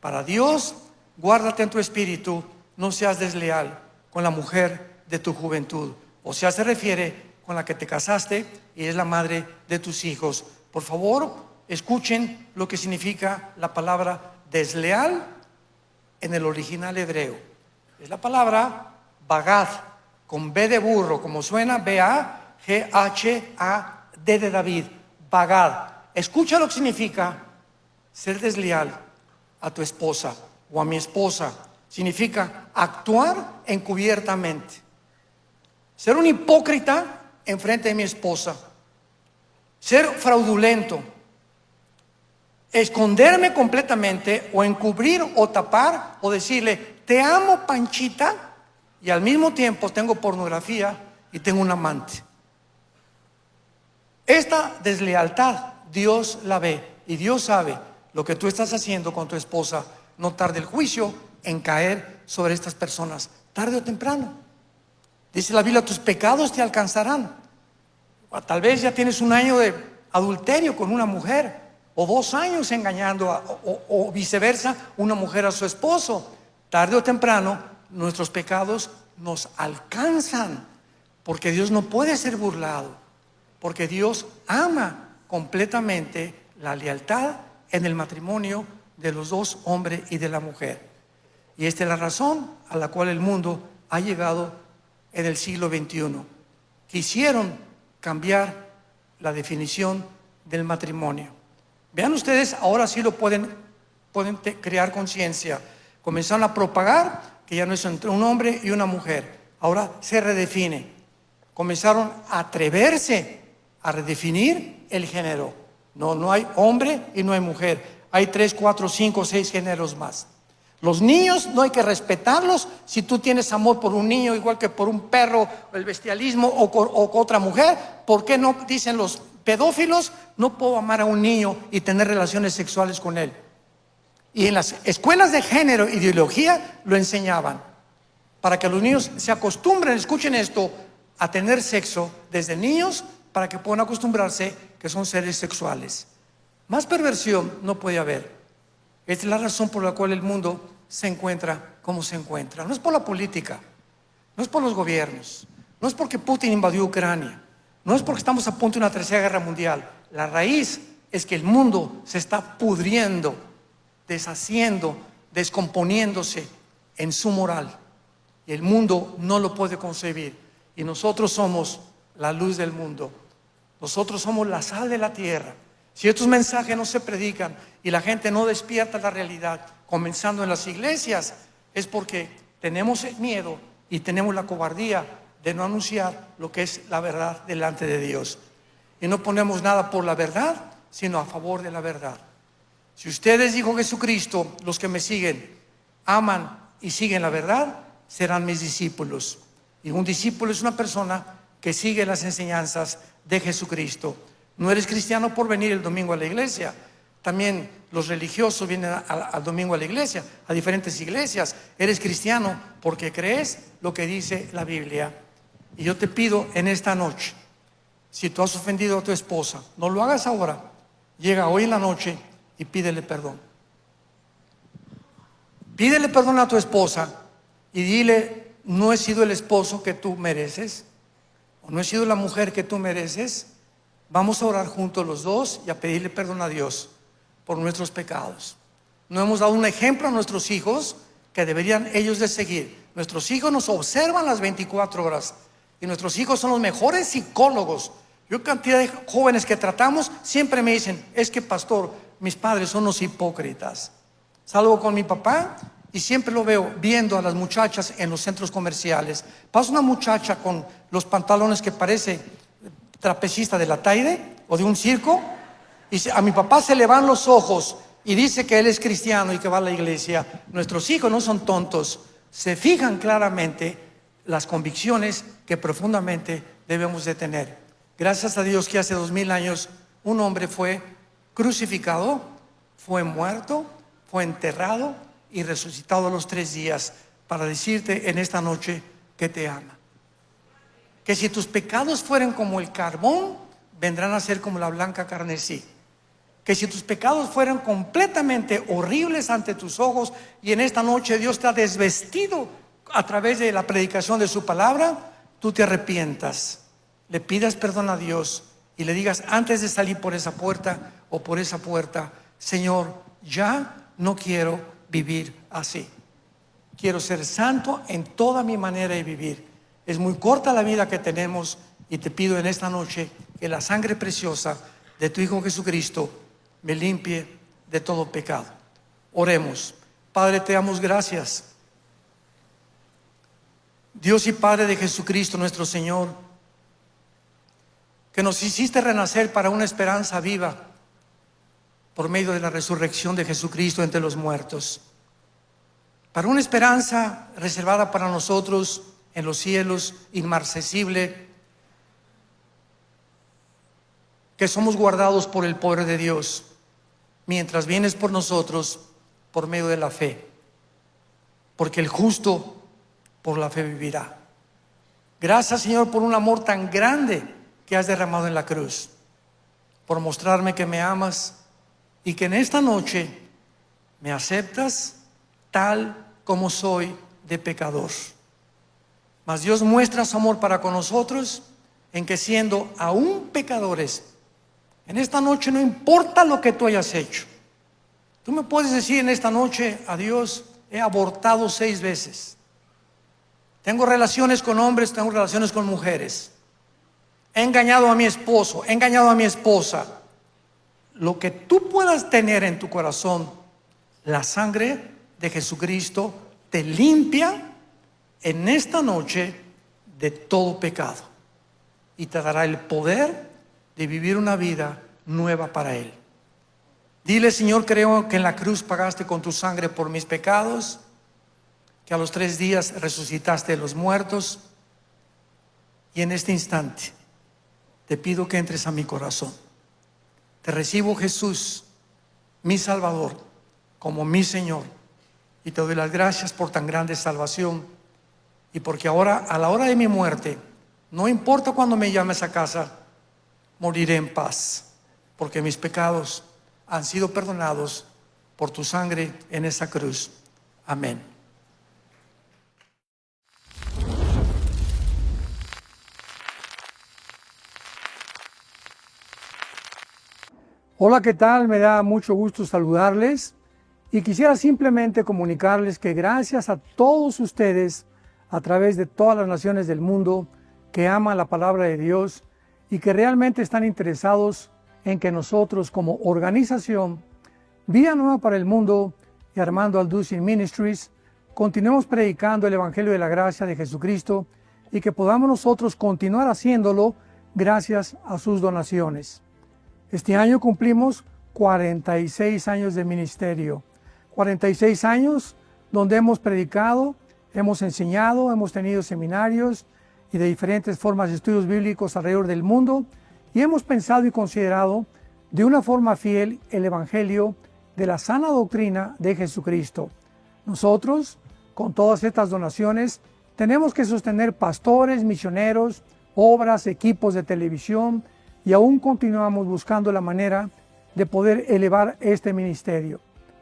Para Dios, guárdate en tu espíritu, no seas desleal con la mujer de tu juventud. O sea, se refiere con la que te casaste y es la madre de tus hijos. Por favor, escuchen lo que significa la palabra desleal en el original hebreo. Es la palabra bagad, con B de burro, como suena, B-A-G-H-A-D de David, bagad. Escucha lo que significa ser desleal a tu esposa o a mi esposa. Significa actuar encubiertamente, ser un hipócrita en frente de mi esposa, ser fraudulento, esconderme completamente o encubrir o tapar o decirle te amo, Panchita, y al mismo tiempo tengo pornografía y tengo un amante. Esta deslealtad Dios la ve y Dios sabe lo que tú estás haciendo con tu esposa. No tarde el juicio en caer sobre estas personas, tarde o temprano. Dice la Biblia, tus pecados te alcanzarán. Tal vez ya tienes un año de adulterio con una mujer, o 2 años engañando o viceversa, una mujer a su esposo. Tarde o temprano nuestros pecados nos alcanzan, porque Dios no puede ser burlado, porque Dios ama completamente la lealtad en el matrimonio de los dos, hombre y de la mujer. Y esta es la razón a la cual el mundo ha llegado en el siglo XXI. Quisieron cambiar la definición del matrimonio. Vean ustedes, ahora sí lo pueden crear conciencia. Comenzaron a propagar que ya no es entre un hombre y una mujer, ahora se redefine. Comenzaron a atreverse a redefinir el género. No hay hombre y no hay mujer, hay 3, 4, 5, 6 géneros más. Los niños no hay que respetarlos. Si tú tienes amor por un niño igual que por un perro, el bestialismo o con otra mujer, ¿por qué no dicen los pedófilos? No puedo amar a un niño y tener relaciones sexuales con él. Y en las escuelas de género, ideología, lo enseñaban para que los niños se acostumbren, escuchen esto, a tener sexo desde niños, para que puedan acostumbrarse que son seres sexuales. Más perversión no puede haber. Esta es la razón por la cual el mundo se encuentra como se encuentra. No es por la política, no es por los gobiernos, no es porque Putin invadió Ucrania, no es porque estamos a punto de una tercera guerra mundial. La raíz es que el mundo se está pudriendo, deshaciendo, descomponiéndose en su moral. Y el mundo no lo puede concebir. Y nosotros somos la luz del mundo. Nosotros somos la sal de la tierra. Si estos mensajes no se predican y la gente no despierta la realidad, comenzando en las iglesias, es porque tenemos el miedo y tenemos la cobardía de no anunciar lo que es la verdad delante de Dios. Y no ponemos nada por la verdad, sino a favor de la verdad. Si ustedes, dijo Jesucristo, los que me siguen, aman y siguen la verdad, serán mis discípulos. Y un discípulo es una persona que sigue las enseñanzas de Jesucristo. No eres cristiano por venir el domingo a la iglesia. También los religiosos vienen al domingo a la iglesia, a diferentes iglesias. Eres cristiano porque crees lo que dice la Biblia. Y yo te pido en esta noche, si tú has ofendido a tu esposa, no lo hagas ahora. Llega hoy en la noche y pídele perdón. Pídele perdón a tu esposa y dile: no he sido el esposo que tú mereces, o no he sido la mujer que tú mereces. Vamos a orar juntos los dos y a pedirle perdón a Dios por nuestros pecados. No hemos dado un ejemplo a nuestros hijos que deberían ellos de seguir. Nuestros hijos nos observan las 24 horas y nuestros hijos son los mejores psicólogos. Yo, cantidad de jóvenes que tratamos, siempre me dicen: es que, pastor, mis padres son unos hipócritas. Salgo con mi papá y siempre lo veo viendo a las muchachas en los centros comerciales. Pasa una muchacha con los pantalones que parece trapecista de la Taide o de un circo, y a mi papá se le van los ojos y dice que él es cristiano y que va a la iglesia. Nuestros hijos no son tontos, se fijan claramente las convicciones que profundamente debemos de tener. Gracias a Dios que hace 2000 años un hombre fue crucificado, fue muerto, fue enterrado y resucitado a los 3 días para decirte en esta noche que te ama. Que si tus pecados fueran como el carbón, vendrán a ser como la blanca carmesí. Que si tus pecados fueran completamente horribles ante tus ojos, y en esta noche Dios te ha desvestido a través de la predicación de su palabra, tú te arrepientas, le pidas perdón a Dios y le digas antes de salir por esa puerta o por esa puerta: Señor, ya no quiero vivir así. Quiero ser santo en toda mi manera de vivir. Es muy corta la vida que tenemos y te pido en esta noche que la sangre preciosa de tu Hijo Jesucristo me limpie de todo pecado. Oremos. Padre, te damos gracias. Dios y Padre de Jesucristo nuestro Señor, que nos hiciste renacer para una esperanza viva por medio de la resurrección de Jesucristo entre los muertos, para una esperanza reservada para nosotros en los cielos, inmarcesible, que somos guardados por el poder de Dios, mientras vienes por nosotros por medio de la fe, porque el justo por la fe vivirá. Gracias, Señor, por un amor tan grande que has derramado en la cruz, por mostrarme que me amas y que en esta noche me aceptas tal como soy de pecador. Mas Dios muestra su amor para con nosotros en que, siendo aún pecadores, en esta noche no importa lo que tú hayas hecho. Tú me puedes decir en esta noche: a Dios, he abortado 6 veces. Tengo relaciones con hombres, tengo relaciones con mujeres. He engañado a mi esposo, he engañado a mi esposa. Lo que tú puedas tener en tu corazón, la sangre de Jesucristo te limpia en esta noche de todo pecado y te dará el poder de vivir una vida nueva para Él. Dile: Señor, creo que en la cruz pagaste con tu sangre por mis pecados, que a los 3 días resucitaste de los muertos, y en este instante te pido que entres a mi corazón. Te recibo, Jesús, mi Salvador, como mi Señor, y te doy las gracias por tan grande salvación, y porque ahora, a la hora de mi muerte, no importa cuando me llames a casa, moriré en paz, porque mis pecados han sido perdonados por tu sangre en esa cruz. Amén. Hola, ¿qué tal? Me da mucho gusto saludarles y quisiera simplemente comunicarles que gracias a todos ustedes a través de todas las naciones del mundo que aman la palabra de Dios y que realmente están interesados en que nosotros como organización, Vida Nueva para el Mundo y Armando Alducin Ministries, continuemos predicando el Evangelio de la Gracia de Jesucristo y que podamos nosotros continuar haciéndolo gracias a sus donaciones. Este año cumplimos 46 años de ministerio, 46 años donde hemos predicado, hemos enseñado, hemos tenido seminarios y de diferentes formas de estudios bíblicos alrededor del mundo y hemos pensado y considerado de una forma fiel el Evangelio de la sana doctrina de Jesucristo. Nosotros, con todas estas donaciones, tenemos que sostener pastores, misioneros, obras, equipos de televisión y aún continuamos buscando la manera de poder elevar este ministerio.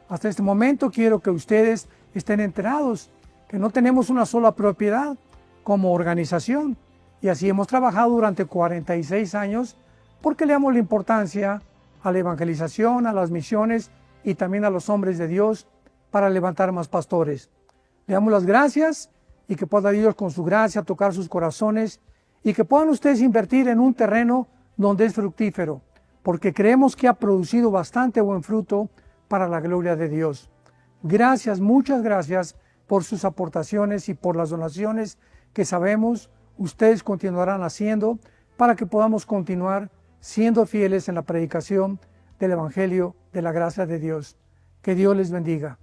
Hasta este momento quiero que ustedes estén enterados que no tenemos una sola propiedad como organización y así hemos trabajado durante 46 años porque le damos la importancia a la evangelización, a las misiones y también a los hombres de Dios para levantar más pastores. Le damos las gracias y que pueda Dios con su gracia tocar sus corazones y que puedan ustedes invertir en un terreno donde es fructífero, porque creemos que ha producido bastante buen fruto para la gloria de Dios. Gracias, muchas gracias por sus aportaciones y por las donaciones que sabemos ustedes continuarán haciendo para que podamos continuar siendo fieles en la predicación del Evangelio de la gracia de Dios. Que Dios les bendiga.